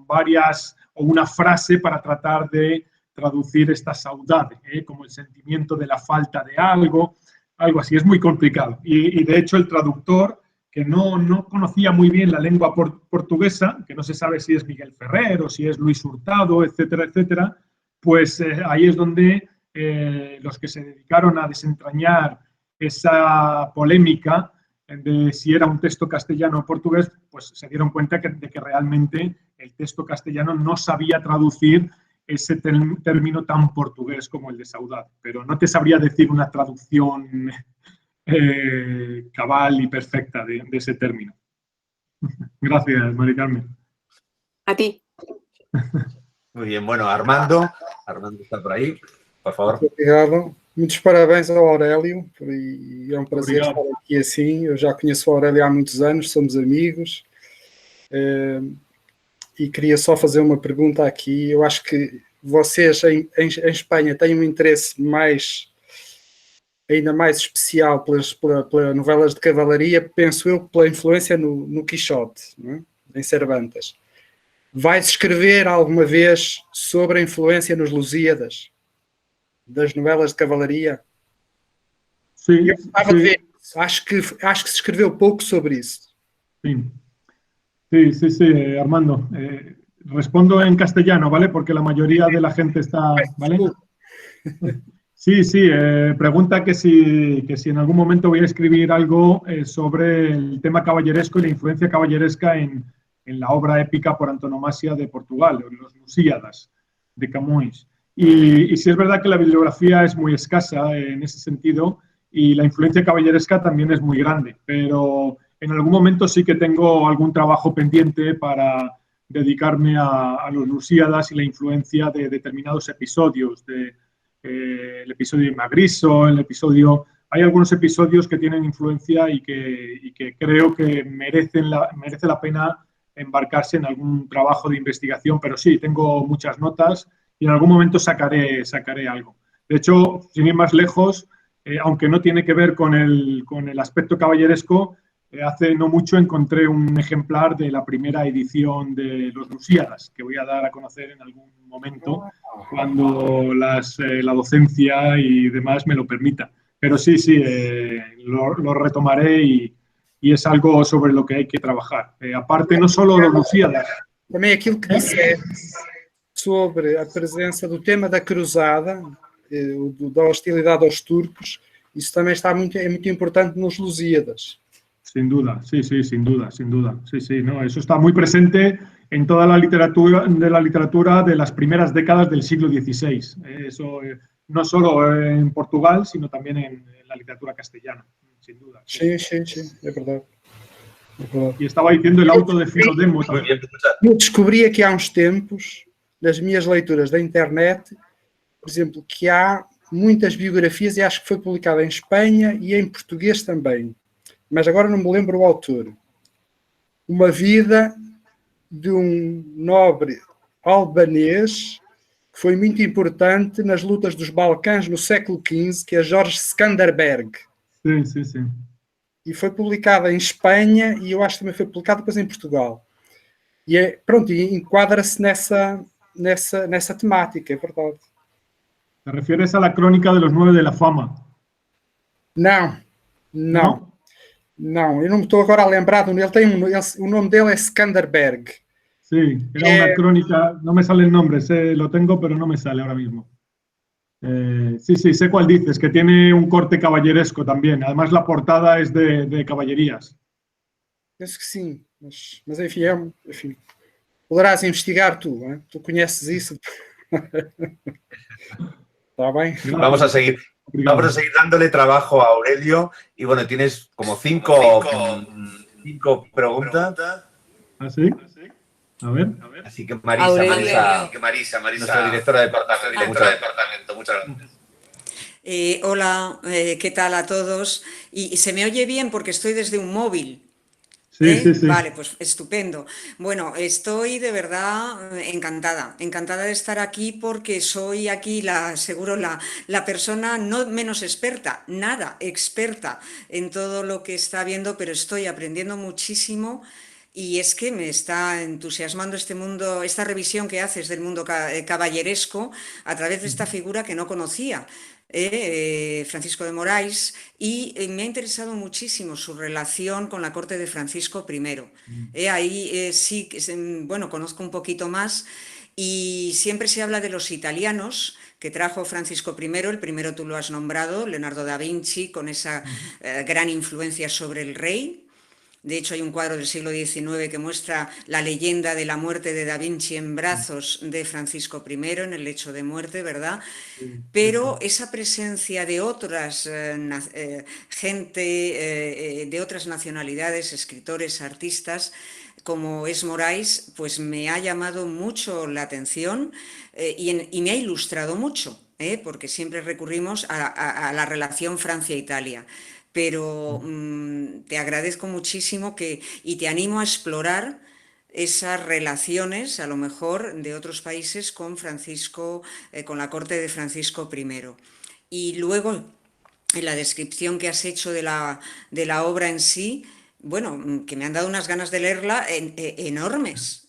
varias o una frase para tratar de traducir esta saudade, como el sentimiento de la falta de algo así. Es muy complicado. Y de hecho el traductor, que no conocía muy bien la lengua portuguesa, que no se sabe si es Miguel Ferrer o si es Luis Hurtado, etcétera, etcétera, pues ahí es donde los que se dedicaron a desentrañar esa polémica de si era un texto castellano o portugués, pues se dieron cuenta de que realmente el texto castellano no sabía traducir ese término tan portugués como el de saudade. Pero no te sabría decir una traducción cabal y perfecta de ese término. Gracias, Mari Carmen. A ti. Muy bien, bueno, Armando está por aí, por favor. Muito obrigado. Muitos parabéns ao Aurélio, e é um prazer estar aqui assim. Eu já conheço o Aurélio há muitos anos, somos amigos, e queria só fazer uma pergunta aqui. Eu acho que vocês em Espanha têm um interesse ainda mais especial pelas novelas de cavalaria, penso eu, pela influência no Quixote, não é? Em Cervantes. Vais escrever alguma vez sobre a influência nos Lusíadas, das novelas de cavalaria? Sim. Eu gostava de ver isso. Acho que se escreveu pouco sobre isso. Sí, Armando. Respondo en castellano, ¿vale? Porque la mayoría de la gente está... ¿vale? Sí, pregunta que si en algún momento voy a escribir algo sobre el tema caballeresco y la influencia caballeresca en la obra épica por antonomasia de Portugal, Los Lusíadas, de Camões. Y sí es verdad que la bibliografía es muy escasa en ese sentido y la influencia caballeresca también es muy grande, pero en algún momento sí que tengo algún trabajo pendiente para dedicarme a los Lusíadas y la influencia de determinados episodios, el episodio de Magriso, el episodio... Hay algunos episodios que tienen influencia y que creo que merece la pena embarcarse en algún trabajo de investigación, pero sí, tengo muchas notas y en algún momento sacaré algo. De hecho, sin ir más lejos, aunque no tiene que ver con el aspecto caballeresco, hace no mucho encontré un ejemplar de la primera edición de Los Lusíadas, que voy a dar a conocer en algún momento cuando la docencia y demás me lo permita. Pero sí, lo retomaré y es algo sobre lo que hay que trabajar. Aparte, no solo Los Lusíadas. Também aquilo que disseste sobre a presença do tema da cruzada, da hostilidade aos turcos, isso também é muito importante nos Lusíadas. Sin duda, sí, sin duda. Sí, no, eso está muy presente en toda la literatura de las primeras décadas del siglo XVI. Eso no solo en Portugal, sino también en la literatura castellana, sin duda. Sí, es verdade. E estava dizendo o auto de Filodemo. Eu descobri aqui há uns tempos, nas minhas leituras da internet, por exemplo, que há muitas biografias, e acho que foi publicada em Espanha e em português também, mas agora não me lembro o autor. Uma vida de um nobre albanês que foi muito importante nas lutas dos Balcãs no século XV, que é Jorge Skanderberg. Sim. E foi publicada em Espanha e eu acho que também foi publicada depois em Portugal. E enquadra-se nessa temática, é verdade. ¿Te refieres a la crónica de los 9 de la fama? Não, eu não me estou agora a lembrar. O nome dele é Skanderberg. Sí, era una crónica, no me sale el nombre, lo tengo, pero no me sale ahora mismo. Sí, sé cuál dices, que tiene un corte caballeresco también. Además, la portada es de caballerías. Penso que sim, mas enfim, poderás investigar tu, hein? Tu conheces isso. Está bien. Vamos a seguir dándole trabajo a Aurelio y bueno, tienes como cinco preguntas. ¿Ah, sí? A ver. Así que Marisa, nuestra directora de departamento. Muchas gracias. Hola, ¿qué tal a todos? Y se me oye bien porque estoy desde un móvil. Sí. Vale, pues estupendo. Bueno, estoy de verdad encantada de estar aquí porque soy aquí seguro la persona no menos experta, nada experta en todo lo que está viendo, pero estoy aprendiendo muchísimo y es que me está entusiasmando este mundo, esta revisión que haces del mundo caballeresco a través de esta figura que no conocía. Francisco de Moraes, y me ha interesado muchísimo su relación con la corte de Francisco I. Ahí sí, bueno, conozco un poquito más y siempre se habla de los italianos que trajo Francisco I, el primero tú lo has nombrado, Leonardo da Vinci, con esa gran influencia sobre el rey. De hecho, hay un cuadro del siglo XIX que muestra la leyenda de la muerte de Da Vinci en brazos de Francisco I, en el lecho de muerte, ¿verdad? Pero esa presencia de otras de otras nacionalidades, escritores, artistas, como es Moraes, pues me ha llamado mucho la atención y me ha ilustrado mucho, porque siempre recurrimos a la relación Francia-Italia. Pero te agradezco muchísimo y te animo a explorar esas relaciones, a lo mejor, de otros países con con la corte de Francisco I. Y luego, en la descripción que has hecho de la obra en sí, bueno, que me han dado unas ganas de leerla enormes,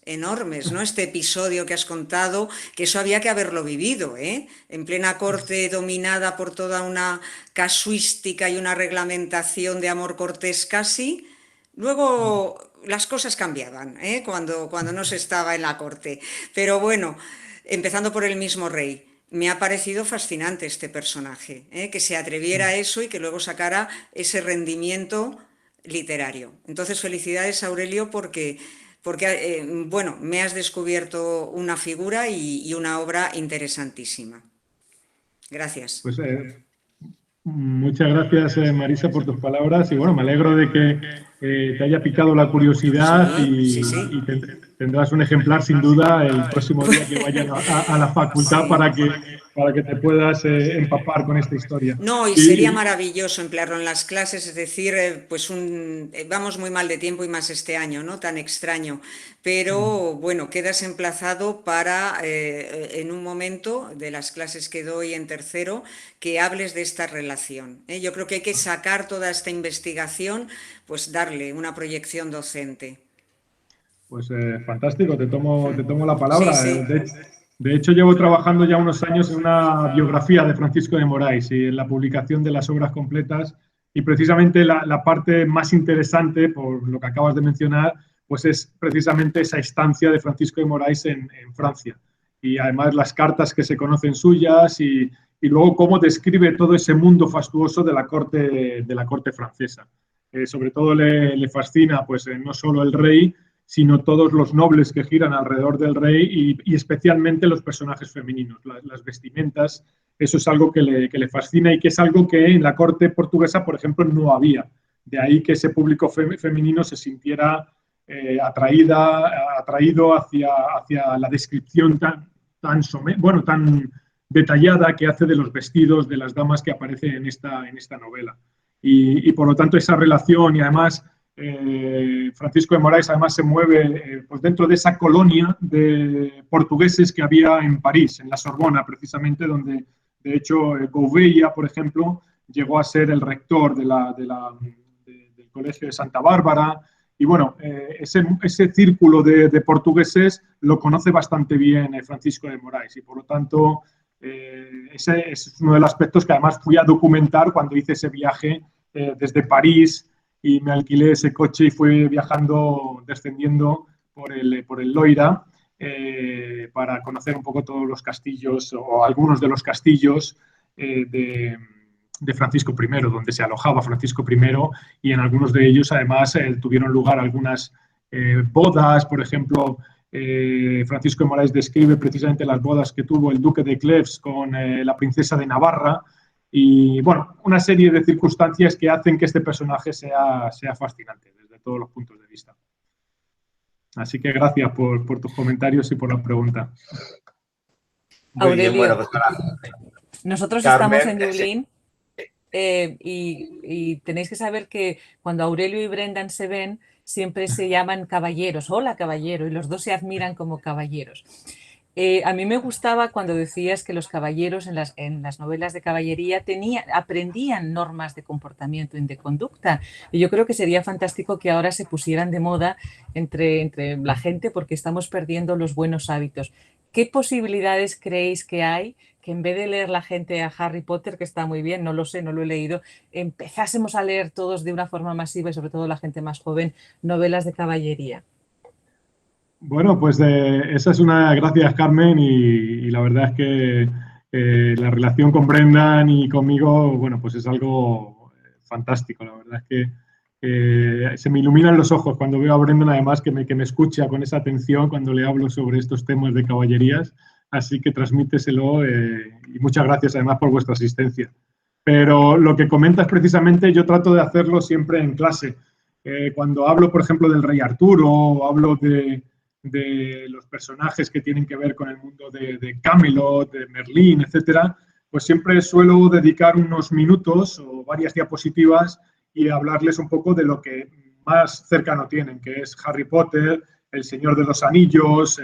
¿no? Este episodio que has contado, que eso había que haberlo vivido, en plena corte dominada por toda una casuística y una reglamentación de amor cortés casi. Luego las cosas cambiaban, cuando no se estaba en la corte. Pero bueno, empezando por el mismo rey. Me ha parecido fascinante este personaje, que se atreviera a eso y que luego sacara ese rendimiento literario. Entonces, felicidades, Aurelio, porque porque, bueno, me has descubierto una figura y una obra interesantísima. Gracias. Pues muchas gracias, Marisa, por tus palabras y bueno, me alegro de que te haya picado la curiosidad y tendrás un ejemplar sin duda el próximo día que vayas a la facultad para que te puedas empapar con esta historia. No, y sería maravilloso emplearlo en las clases, es decir, pues vamos muy mal de tiempo y más este año, ¿no? Tan extraño. Pero bueno, quedas emplazado para, en un momento de las clases que doy en tercero, que hables de esta relación. Yo creo que hay que sacar toda esta investigación, pues darle una proyección docente. Pues fantástico, te tomo la palabra. Sí, sí. De hecho, llevo trabajando ya unos años en una biografía de Francisco de Moraes y en la publicación de las obras completas. Y precisamente la parte más interesante, por lo que acabas de mencionar, pues es precisamente esa estancia de Francisco de Moraes en Francia. Y además las cartas que se conocen suyas y luego cómo describe todo ese mundo fastuoso de la corte francesa. Sobre todo le fascina pues, no solo el rey, sino todos los nobles que giran alrededor del rey y especialmente los personajes femeninos, las vestimentas. Eso es algo que le fascina y que es algo que en la corte portuguesa, por ejemplo, no había. De ahí que ese público femenino se sintiera atraído hacia la descripción tan detallada que hace de los vestidos de las damas que aparecen en esta novela. Y por lo tanto esa relación y además Francisco de Moraes además se mueve pues dentro de esa colonia de portugueses que había en París, en la Sorbona precisamente, donde de hecho Gouveia, por ejemplo, llegó a ser el rector del Colegio de Santa Bárbara. Y bueno, ese círculo de portugueses lo conoce bastante bien Francisco de Moraes y por lo tanto ese es uno de los aspectos que además fui a documentar cuando hice ese viaje desde París y me alquilé ese coche y fui descendiendo por el Loira para conocer un poco todos los castillos o algunos de los castillos de Francisco I, donde se alojaba Francisco I, y en algunos de ellos además tuvieron lugar algunas bodas. Por ejemplo, Francisco de Moraes describe precisamente las bodas que tuvo el duque de Cleves con la princesa de Navarra y, bueno, una serie de circunstancias que hacen que este personaje sea fascinante desde todos los puntos de vista. Así que gracias por tus comentarios y por la pregunta. Aurelio, bien, bueno, pues nosotros Carmen, estamos en Dublín y tenéis que saber que cuando Aurelio y Brendan se ven, siempre se llaman caballeros. Hola, caballero, y los dos se admiran como caballeros. A mí me gustaba cuando decías que los caballeros en las novelas de caballería aprendían normas de comportamiento y de conducta. Y yo creo que sería fantástico que ahora se pusieran de moda entre la gente porque estamos perdiendo los buenos hábitos. ¿Qué posibilidades creéis que hay que en vez de leer la gente a Harry Potter, que está muy bien, no lo sé, no lo he leído, empezásemos a leer todos de una forma masiva y sobre todo la gente más joven, novelas de caballería? Bueno, pues esa es una gracias, Carmen, y la verdad es que la relación con Brendan y conmigo, bueno, pues es algo fantástico. La verdad es que se me iluminan los ojos cuando veo a Brendan, además que me escucha con esa atención cuando le hablo sobre estos temas de caballerías, así que transmíteselo y muchas gracias además por vuestra asistencia. Pero lo que comentas precisamente yo trato de hacerlo siempre en clase. Cuando hablo, por ejemplo, del rey Arturo o hablo de los personajes que tienen que ver con el mundo de Camelot, de Merlín, etcétera, pues siempre suelo dedicar unos minutos o varias diapositivas y hablarles un poco de lo que más cercano tienen, que es Harry Potter, El Señor de los Anillos,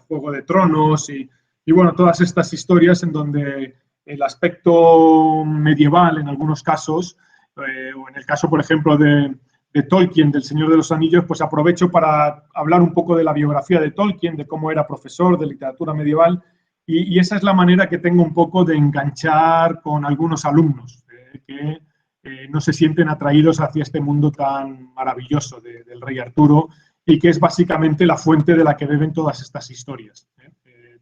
Juego de Tronos y bueno, todas estas historias en donde el aspecto medieval en algunos casos, o en el caso, por ejemplo, de Tolkien, del Señor de los Anillos, pues aprovecho para hablar un poco de la biografía de Tolkien, de cómo era profesor de literatura medieval, y esa es la manera que tengo un poco de enganchar con algunos alumnos que no se sienten atraídos hacia este mundo tan maravilloso del rey Arturo y que es básicamente la fuente de la que beben todas estas historias.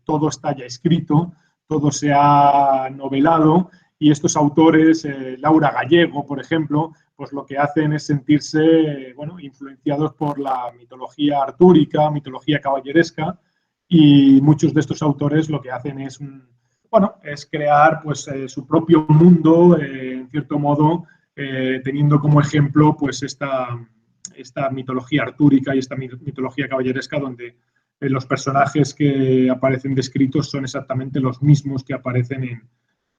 Todo está ya escrito, todo se ha novelado y estos autores, Laura Gallego, por ejemplo, pues lo que hacen es sentirse, bueno, influenciados por la mitología artúrica, mitología caballeresca, y muchos de estos autores lo que hacen es, bueno, es crear pues, su propio mundo, en cierto modo, teniendo como ejemplo pues esta mitología artúrica y esta mitología caballeresca, donde los personajes que aparecen descritos son exactamente los mismos que aparecen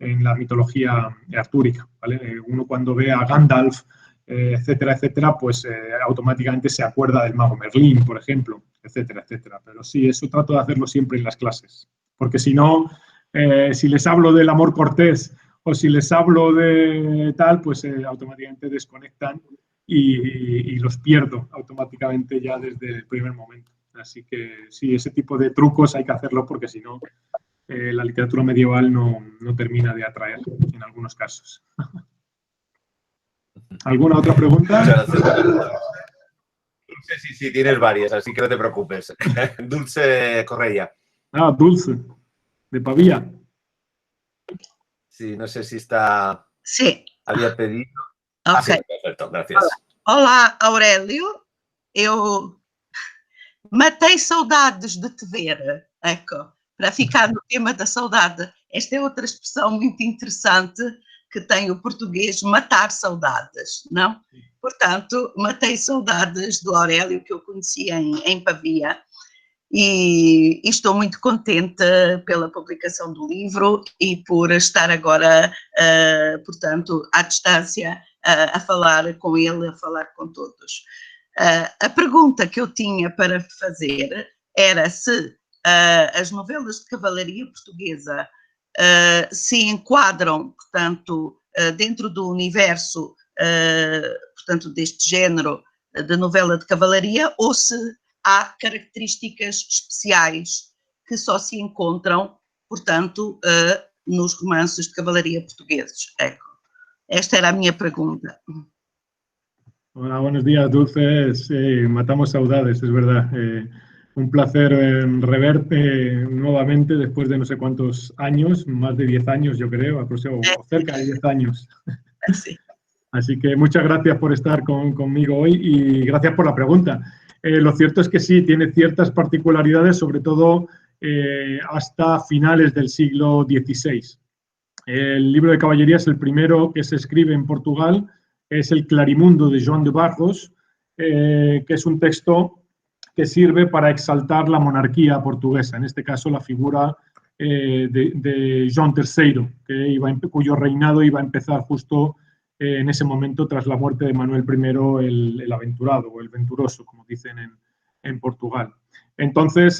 en la mitología artúrica, ¿vale? Uno cuando ve a Gandalf, etcétera, etcétera, pues automáticamente se acuerda del mago Merlín, por ejemplo, etcétera, etcétera. Pero sí, eso trato de hacerlo siempre en las clases, porque si no, si les hablo del amor cortés o si les hablo de tal, pues automáticamente desconectan y los pierdo automáticamente ya desde el primer momento. Así que sí, ese tipo de trucos hay que hacerlo porque si no, la literatura medieval no termina de atraer en algunos casos. ¿Alguna otra pregunta? Muchas gracias. Dulce, sí, tienes varias, así que no te preocupes. Dulce Correia. Ah, Dulce, de Pavía. Sí, no sé si está... Sí. Había pedido... Ok. Ah, sí, perfecto, gracias. Olá, Aurélio. Eu matei saudades de te ver, Eco, para ficar no tema da saudade. Esta é outra expressão muito interessante que tem o português, matar saudades, não? Portanto, matei saudades do Aurélio, que eu conheci em Pavia, e estou muito contente pela publicação do livro e por estar agora, portanto, à distância, a falar com ele, a falar com todos. A pergunta que eu tinha para fazer era se as novelas de cavalaria portuguesa se enquadram, portanto, dentro do universo, portanto, deste género de novela de cavalaria, ou se há características especiais que só se encontram, portanto, nos romances de cavalaria portugueses. Esta era a minha pergunta. Hola, buenos días, Dulce. Matamos saudades, es verdad. Un placer reverte nuevamente después de no sé cuántos años, más de 10 años yo creo, o cerca de 10 años. Sí. Así que muchas gracias por estar conmigo hoy y gracias por la pregunta. Lo cierto es que sí, tiene ciertas particularidades, sobre todo hasta finales del siglo XVI. El libro de caballería es el primero que se escribe en Portugal, es el Clarimundo de Joan de Barros, que es un texto que sirve para exaltar la monarquía portuguesa, en este caso la figura de Joan III, cuyo reinado iba a empezar justo en ese momento tras la muerte de Manuel I el Aventurado, o el Venturoso, como dicen en Portugal. Entonces,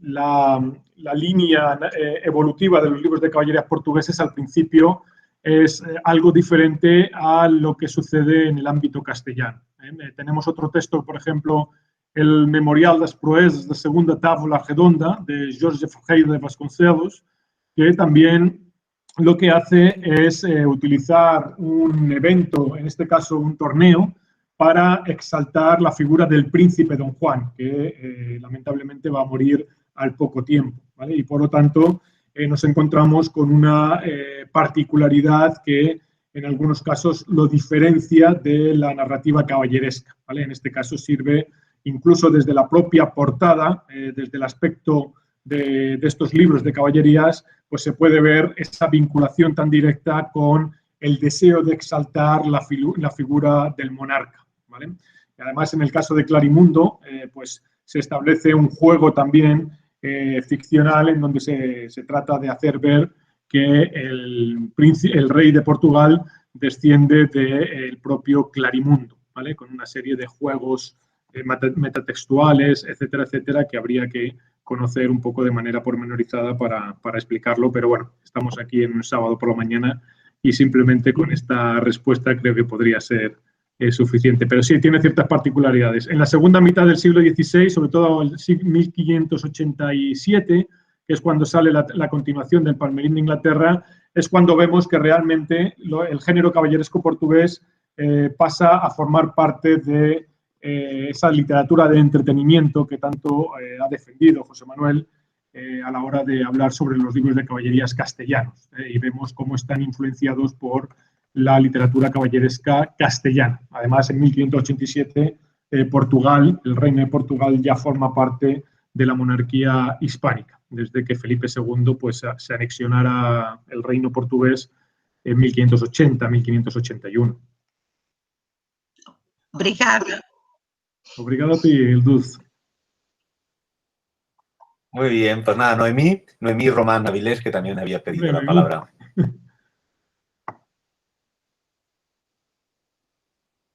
la línea evolutiva de los libros de caballerías portugueses al principio es algo diferente a lo que sucede en el ámbito castellano. Tenemos otro texto, por ejemplo, el Memorial das Proezas de Segunda Távola Redonda, de Jorge Ferreira de Vasconcelos, que también lo que hace es utilizar un evento, en este caso un torneo, para exaltar la figura del príncipe Don Juan, que lamentablemente va a morir al poco tiempo, ¿vale? Y por lo tanto nos encontramos con una particularidad que en algunos casos lo diferencia de la narrativa caballeresca, ¿vale? En este caso sirve incluso desde la propia portada, desde el aspecto de estos libros de caballerías, pues se puede ver esa vinculación tan directa con el deseo de exaltar la figura del monarca, ¿vale? Y además, en el caso de Clarimundo, pues se establece un juego también ficcional en donde se trata de hacer ver que el rey de Portugal desciende del propio Clarimundo, ¿vale? Con una serie de juegos metatextuales, etcétera, etcétera, que habría que conocer un poco de manera pormenorizada para explicarlo, pero bueno, estamos aquí en un sábado por la mañana y simplemente con esta respuesta creo que podría ser suficiente. Pero sí, tiene ciertas particularidades. En la segunda mitad del siglo XVI, sobre todo el 1587, que es cuando sale la continuación del Palmerín de Inglaterra, es cuando vemos que realmente el género caballeresco portugués pasa a formar parte de esa literatura de entretenimiento que tanto ha defendido José Manuel a la hora de hablar sobre los libros de caballerías castellanos. Y vemos cómo están influenciados por la literatura caballeresca castellana. Además, en 1587, Portugal, el reino de Portugal ya forma parte de la monarquía hispánica, desde que Felipe II pues, se anexionara el reino portugués en 1580-1581. Obrigada. Obrigado a ti, Duz. Muy bien, pues nada, Noemí Román Avilés, que también había pedido la palabra.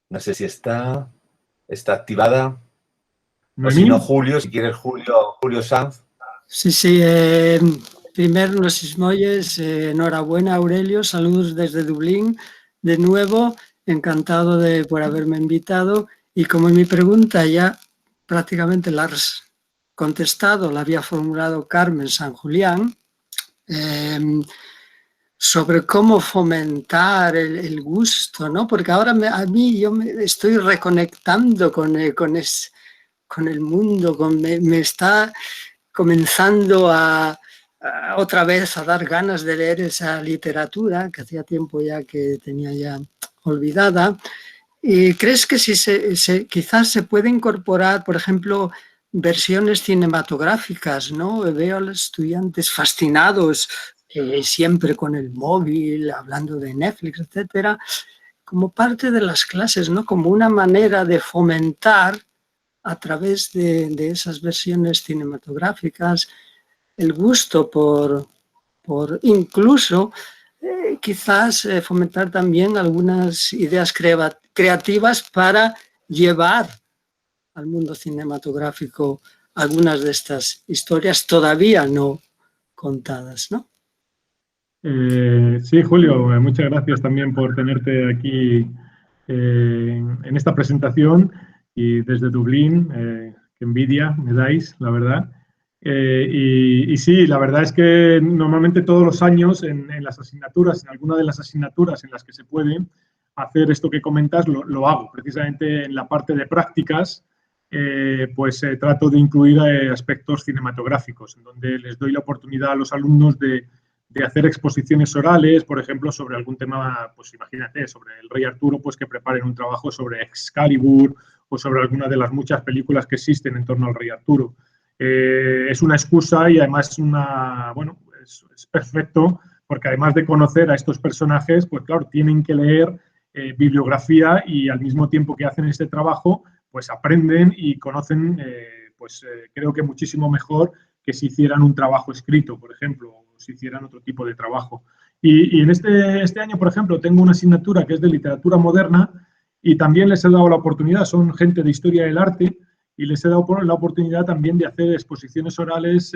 No sé si está activada. O si no, Julio, si quieres, Julio Sanz. Sí, primero, no sé si me oyes, enhorabuena, Aurelio, saludos desde Dublín, de nuevo, encantado por haberme invitado, y como mi pregunta ya prácticamente la has contestado, la había formulado Carmen San Julián, sobre cómo fomentar el gusto, ¿no? Porque ahora yo me estoy reconectando con el mundo, me está comenzando otra vez a dar ganas de leer esa literatura que hacía tiempo ya que tenía ya olvidada. ¿Y crees que quizás se puede incorporar, por ejemplo, versiones cinematográficas, ¿no? Veo a los estudiantes fascinados siempre con el móvil, hablando de Netflix, etcétera, como parte de las clases, ¿no? Como una manera de fomentar a través de esas versiones cinematográficas el gusto por incluso quizás fomentar también algunas ideas creativas para llevar al mundo cinematográfico algunas de estas historias todavía no contadas, ¿no? Sí, Julio, muchas gracias también por tenerte aquí en esta presentación y desde Dublín, qué envidia me dais, la verdad. Y sí, la verdad es que normalmente todos los años en las asignaturas, en alguna de las asignaturas en las que se puede hacer esto que comentas, lo hago. Precisamente en la parte de prácticas, pues trato de incluir aspectos cinematográficos, en donde les doy la oportunidad a los alumnos de hacer exposiciones orales, por ejemplo, sobre algún tema, pues imagínate, sobre el rey Arturo, pues que preparen un trabajo sobre Excalibur o sobre alguna de las muchas películas que existen en torno al rey Arturo. Es una excusa y además es perfecto porque además de conocer a estos personajes, pues claro, tienen que leer bibliografía y al mismo tiempo que hacen este trabajo, pues aprenden y conocen, creo que muchísimo mejor que si hicieran un trabajo escrito, por ejemplo, o si hicieran otro tipo de trabajo. Y en este año, por ejemplo, tengo una asignatura que es de literatura moderna y también les he dado la oportunidad, son gente de historia del arte, y les he dado la oportunidad también de hacer exposiciones orales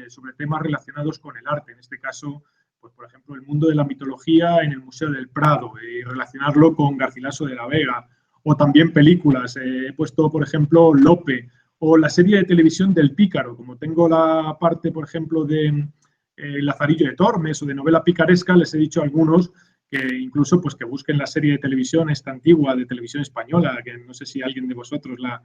sobre temas relacionados con el arte. En este caso, pues, por ejemplo, el mundo de la mitología en el Museo del Prado y relacionarlo con Garcilaso de la Vega, o también películas. He puesto, por ejemplo, Lope, o la serie de televisión del Pícaro, como tengo la parte, por ejemplo, de Lazarillo de Tormes o de novela picaresca, les he dicho a algunos que incluso pues, que busquen la serie de televisión esta antigua de televisión española, que no sé si alguien de vosotros la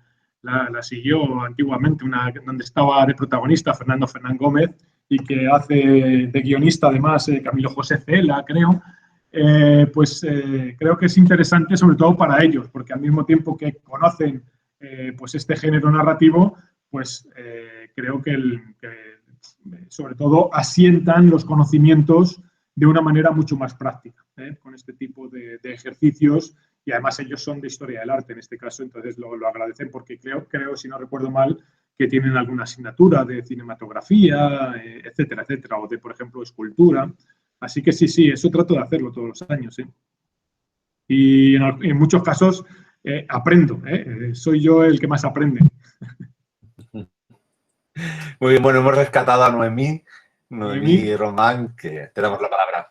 siguió antiguamente, donde estaba de protagonista Fernando Fernán Gómez y que hace de guionista además Camilo José Cela, creo. Creo que es interesante sobre todo para ellos, porque al mismo tiempo que conocen pues este género narrativo, pues creo que sobre todo asientan los conocimientos de una manera mucho más práctica, con este tipo de ejercicios, y además ellos son de historia del arte en este caso, entonces lo agradecen porque creo, si no recuerdo mal, que tienen alguna asignatura de cinematografía, etcétera, etcétera, o de, por ejemplo, escultura. Así que sí, eso trato de hacerlo todos los años. Y en muchos casos aprendo, soy yo el que más aprende. Muy bien, bueno, hemos rescatado a Noemí Román, que te damos la palabra.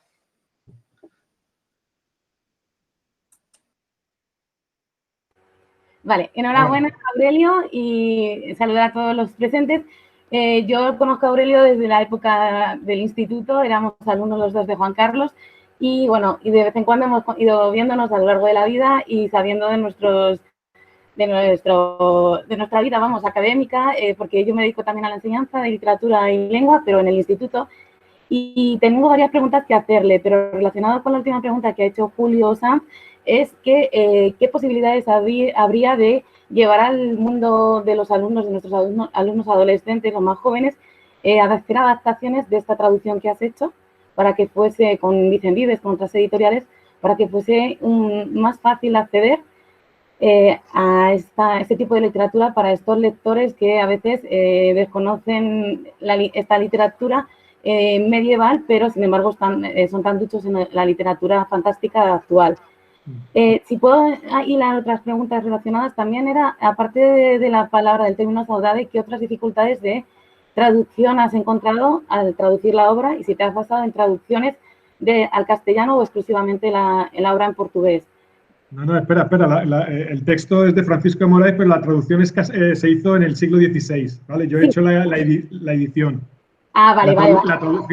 Vale, enhorabuena Aurelio y saludar a todos los presentes. Yo conozco a Aurelio desde la época del instituto, éramos alumnos los dos de Juan Carlos y bueno, y de vez en cuando hemos ido viéndonos a lo largo de la vida y sabiendo de nuestra vida, vamos, académica, porque yo me dedico también a la enseñanza de literatura y lengua, pero en el instituto. Y tengo varias preguntas que hacerle, pero relacionado con la última pregunta que ha hecho Julio Sanz, es que qué posibilidades habría de llevar al mundo de los alumnos, de nuestros alumnos adolescentes, los más jóvenes, a hacer adaptaciones de esta traducción que has hecho para que fuese, con Vicenvives, con otras editoriales, para que fuese más fácil acceder a este tipo de literatura para estos lectores que a veces desconocen esta literatura medieval, pero sin embargo son tan duchos en la literatura fantástica actual. Si puedo hilar otras preguntas relacionadas, también era, aparte de la palabra, del término saudade, ¿qué otras dificultades de traducción has encontrado al traducir la obra y si te has basado en traducciones al castellano o exclusivamente la obra en portugués? No, espera. El texto es de Francisco de Moraes, pero la traducción se hizo en el siglo XVI, ¿vale? Yo he hecho la edición. Ah, vale.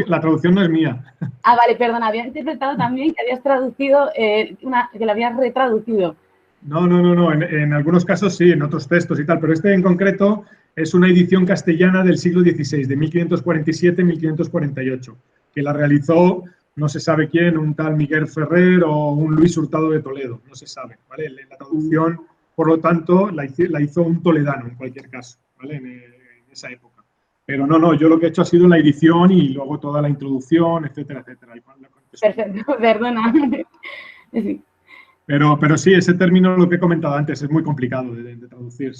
La traducción no es mía. Ah, vale, perdona, había interpretado también que habías traducido, que la habías retraducido. No, en algunos casos sí, en otros textos y tal, pero este en concreto es una edición castellana del siglo XVI, de 1547-1548, que la realizó, no se sabe quién, un tal Miguel Ferrer o un Luis Hurtado de Toledo, no se sabe, ¿vale? La traducción, por lo tanto, la hizo un toledano en cualquier caso, ¿vale? En esa época. Pero no, yo lo que he hecho ha sido la edición y luego toda la introducción, etcétera. Perfecto, perdona. Sí. Pero sí, ese término, lo que he comentado antes, es muy complicado de traducir.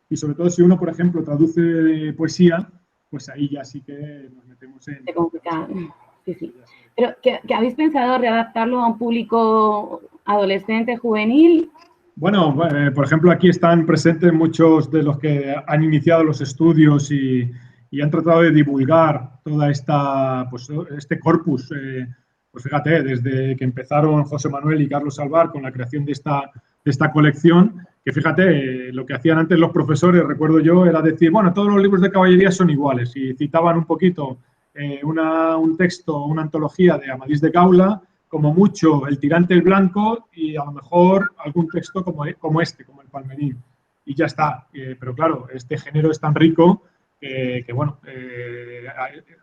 Y sobre todo si uno, por ejemplo, traduce poesía, pues ahí ya sí que nos metemos en... Se complica. Sí. Pero, ¿qué habéis pensado readaptarlo a un público adolescente, juvenil? Bueno, por ejemplo, aquí están presentes muchos de los que han iniciado los estudios y han tratado de divulgar toda este corpus. Pues fíjate, desde que empezaron José Manuel y Carlos Alvar con la creación de esta colección, que fíjate, lo que hacían antes los profesores, recuerdo yo, era decir, bueno, todos los libros de caballería son iguales y citaban un poquito un texto, una antología de Amadís de Gaula, como mucho El tirante el blanco y a lo mejor algún texto como este, como el Palmerín. Y ya está. Pero claro, este género es tan rico que bueno,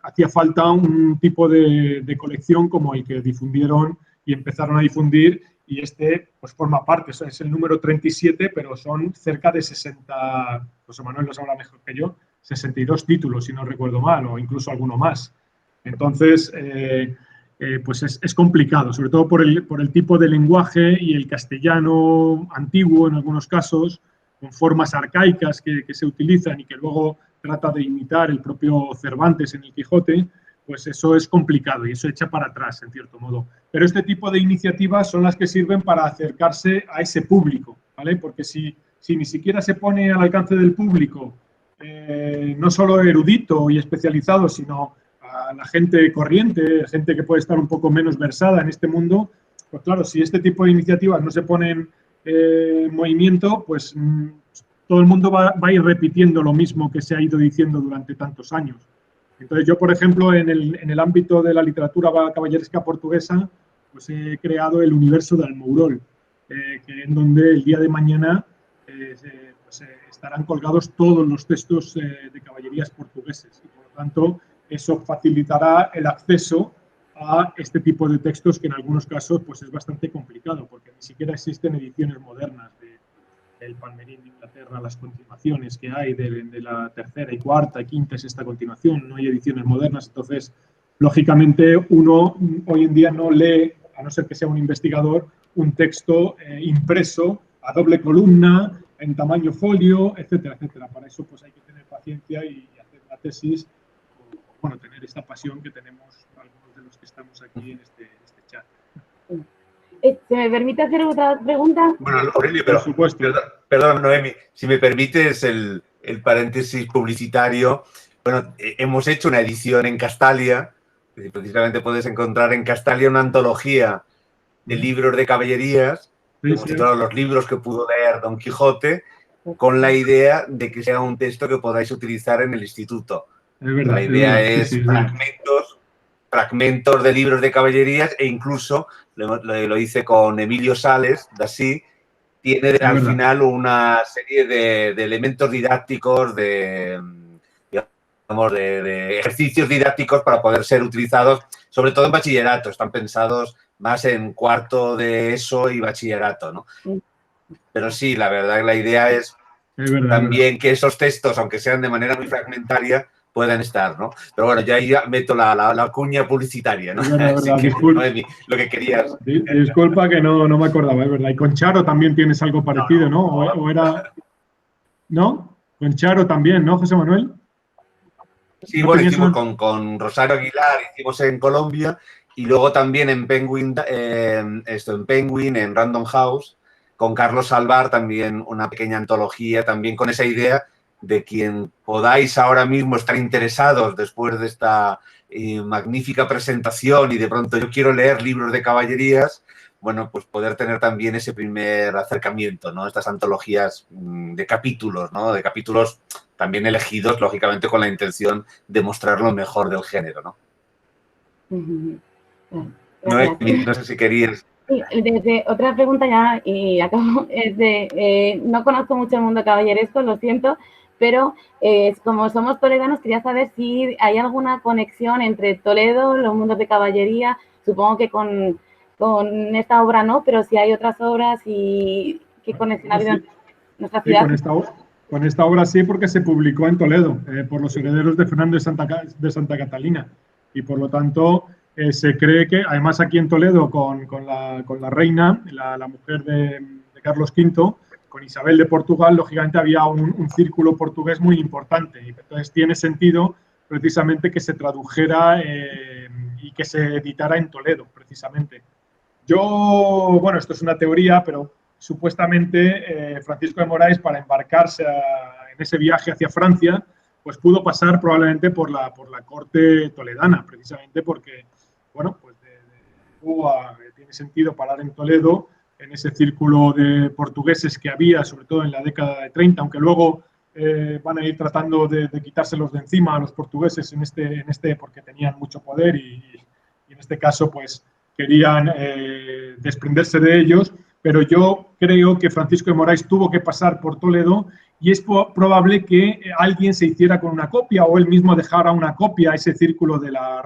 hacía falta un tipo de colección como el que difundieron y empezaron a difundir, y este pues forma parte, es el número 37, pero son cerca de 60, José Manuel lo sabrá mejor que yo, 62 títulos, si no recuerdo mal, o incluso alguno más. Entonces, pues es complicado, sobre todo por el tipo de lenguaje y el castellano antiguo en algunos casos, con formas arcaicas que se utilizan y que luego trata de imitar el propio Cervantes en el Quijote, pues eso es complicado y eso echa para atrás, en cierto modo. Pero este tipo de iniciativas son las que sirven para acercarse a ese público, ¿vale? Porque si ni siquiera se pone al alcance del público, no solo erudito y especializado, sino a la gente corriente, gente que puede estar un poco menos versada en este mundo, pues claro, si este tipo de iniciativas no se ponen en movimiento, pues todo el mundo va a ir repitiendo lo mismo que se ha ido diciendo durante tantos años. Entonces yo, por ejemplo, en el ámbito de la literatura caballeresca portuguesa, pues he creado el universo de Almourol, que en donde el día de mañana pues, estarán colgados todos los textos de caballerías portugueses y por lo tanto eso facilitará el acceso a este tipo de textos que en algunos casos pues es bastante complicado porque ni siquiera existen ediciones modernas del Palmerín de Inglaterra, las continuaciones que hay de la tercera y cuarta y quinta es esta continuación, no hay ediciones modernas, entonces lógicamente uno hoy en día no lee, a no ser que sea un investigador, un texto impreso a doble columna, en tamaño folio, etcétera, etcétera. Para eso pues hay que tener paciencia y hacer la tesis, bueno, tener esta pasión que tenemos algunos de los que estamos aquí en este chat. ¿Se me permite hacer otra pregunta? Bueno, Aurelio, pero, perdón, Noemi, si me permites el paréntesis publicitario. Bueno, hemos hecho una edición en Castalia, precisamente puedes encontrar en Castalia una antología de libros de caballerías, hemos titulado Los libros que pudo leer Don Quijote, con la idea de que sea un texto que podáis utilizar en el instituto. Verdad, la idea es fragmentos de libros de caballerías e incluso, lo hice con Emilio Sales, d'Assí, tiene al final una serie de elementos didácticos, de de ejercicios didácticos para poder ser utilizados, sobre todo en bachillerato. Están pensados más en cuarto de ESO y bachillerato, ¿no? Pero sí, la verdad que la idea es también que esos textos, aunque sean de manera muy fragmentaria, puedan estar, ¿no? Pero bueno, yo ahí ya meto la cuña publicitaria, ¿no? Así que, Noemi, lo que querías. Disculpa que no me acordaba, es verdad. Y con Charo también tienes algo parecido, ¿no? ¿O era...? ¿No? Con Charo también, ¿no, José Manuel? Sí, bueno, hicimos con Rosario Aguilar, hicimos en Colombia y luego también en Penguin, en Random House, con Carlos Alvar, también una pequeña antología, también con esa idea de quien podáis ahora mismo estar interesados después de esta magnífica presentación y de pronto yo quiero leer libros de caballerías, bueno, pues poder tener también ese primer acercamiento, ¿no? Estas antologías de capítulos, ¿no? De capítulos también elegidos, lógicamente, con la intención de mostrar lo mejor del género, ¿no? No sé si querías... Sí, desde otra pregunta ya, y acabo, no conozco mucho el mundo caballeresco, lo siento, pero como somos toledanos, quería saber si hay alguna conexión entre Toledo, los mundos de caballería, supongo que con esta obra no, pero si hay otras obras y qué conexión ha habido en nuestra ciudad. Sí, con esta obra sí, porque se publicó en Toledo por los herederos de Fernando de Santa Catalina y por lo tanto se cree que además aquí en Toledo con la reina, la mujer de Carlos V, con Isabel de Portugal, lógicamente había un círculo portugués muy importante y entonces tiene sentido precisamente que se tradujera y que se editara en Toledo, precisamente. Bueno, esto es una teoría, pero supuestamente Francisco de Moraes, para embarcarse en ese viaje hacia Francia, pues pudo pasar probablemente por la corte toledana, precisamente porque, bueno, pues tiene sentido parar en Toledo, en ese círculo de portugueses que había, sobre todo en la década de 30, aunque luego van a ir tratando de quitárselos de encima a los portugueses porque tenían mucho poder y en este caso, pues, querían desprenderse de ellos, pero yo creo que Francisco de Moraes tuvo que pasar por Toledo y es probable que alguien se hiciera con una copia o él mismo dejara una copia a ese círculo de la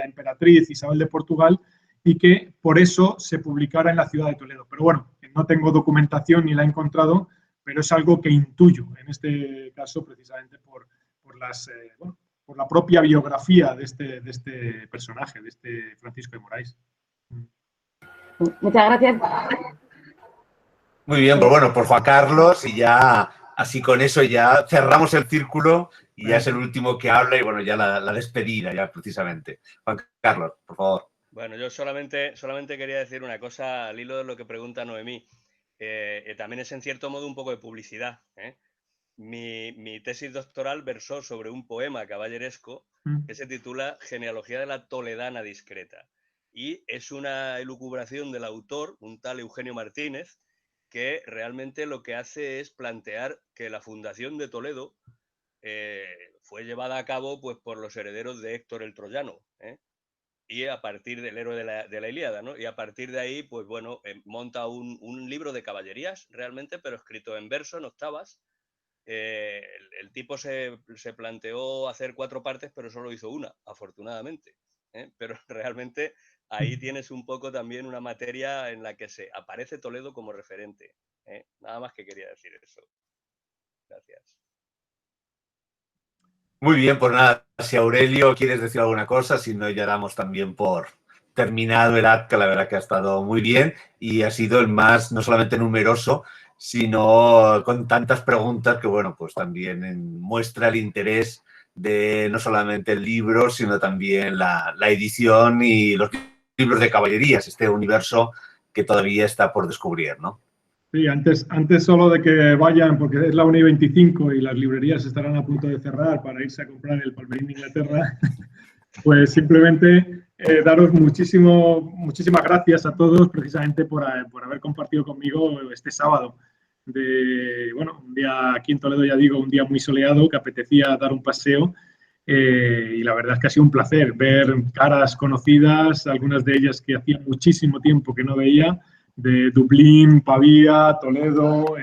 emperatriz Isabel de Portugal y que por eso se publicara en la ciudad de Toledo. Pero bueno, no tengo documentación ni la he encontrado, pero es algo que intuyo, en este caso precisamente por la propia biografía de este personaje, de este Francisco de Moraes. Muchas gracias. Muy bien, pues bueno, por Juan Carlos y ya así con eso ya cerramos el círculo y ya es el último que habla y bueno, ya la despedida ya precisamente. Juan Carlos, por favor. Bueno, yo solamente quería decir una cosa al hilo de lo que pregunta Noemí. También es en cierto modo un poco de publicidad, ¿eh? Mi tesis doctoral versó sobre un poema caballeresco que se titula Genealogía de la Toledana Discreta. Y es una elucubración del autor, un tal Eugenio Martínez, que realmente lo que hace es plantear que la fundación de Toledo fue llevada a cabo pues, por los herederos de Héctor el Troyano, ¿eh? Y a partir del héroe de la Ilíada, ¿no? Y a partir de ahí, pues bueno, monta un libro de caballerías, realmente, pero escrito en verso, en octavas. El tipo se planteó hacer 4 partes, pero solo hizo una, afortunadamente, ¿eh? Pero realmente ahí tienes un poco también una materia en la que se aparece Toledo como referente, ¿eh? Nada más que quería decir eso. Gracias. Muy bien, pues nada, si Aurelio quieres decir alguna cosa, si no ya damos también por terminado el acto, la verdad que ha estado muy bien y ha sido el más, no solamente numeroso, sino con tantas preguntas que, bueno, pues también muestra el interés de no solamente el libro, sino también la edición y los libros de caballerías, este universo que todavía está por descubrir, ¿no? Sí, antes solo de que vayan, porque es la 1:25 y las librerías estarán a punto de cerrar para irse a comprar el Palmerín de Inglaterra, pues simplemente daros muchísimas gracias a todos precisamente por haber compartido conmigo este sábado. Bueno, un día aquí en Toledo, ya digo, un día muy soleado que apetecía dar un paseo y la verdad es que ha sido un placer ver caras conocidas, algunas de ellas que hacía muchísimo tiempo que no veía, de Dublín, Pavía, Toledo,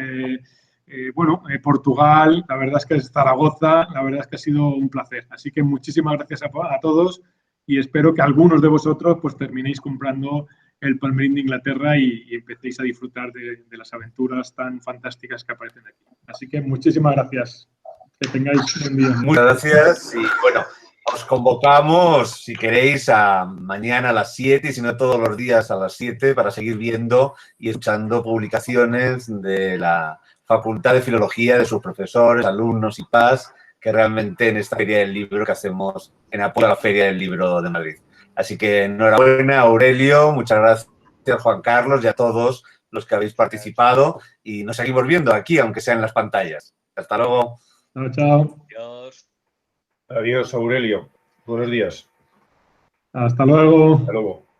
Portugal, la verdad es que es Zaragoza, la verdad es que ha sido un placer. Así que muchísimas gracias a todos y espero que algunos de vosotros pues terminéis comprando el Palmerín de Inglaterra y empecéis a disfrutar de las aventuras tan fantásticas que aparecen aquí. Así que muchísimas gracias. Que tengáis buen día. Muchas gracias y bueno, os convocamos, si queréis, a mañana a las 7 y si no todos los días a las 7 para seguir viendo y escuchando publicaciones de la Facultad de Filología, de sus profesores, alumnos y PAS, que realmente en esta Feria del Libro que hacemos en apoyo a la Feria del Libro de Madrid. Así que enhorabuena, Aurelio, muchas gracias, Juan Carlos, y a todos los que habéis participado y nos seguimos viendo aquí, aunque sea en las pantallas. Hasta luego. Chao, chao. Adiós. Adiós, Aurelio. Buenos días. Hasta luego. Hasta luego.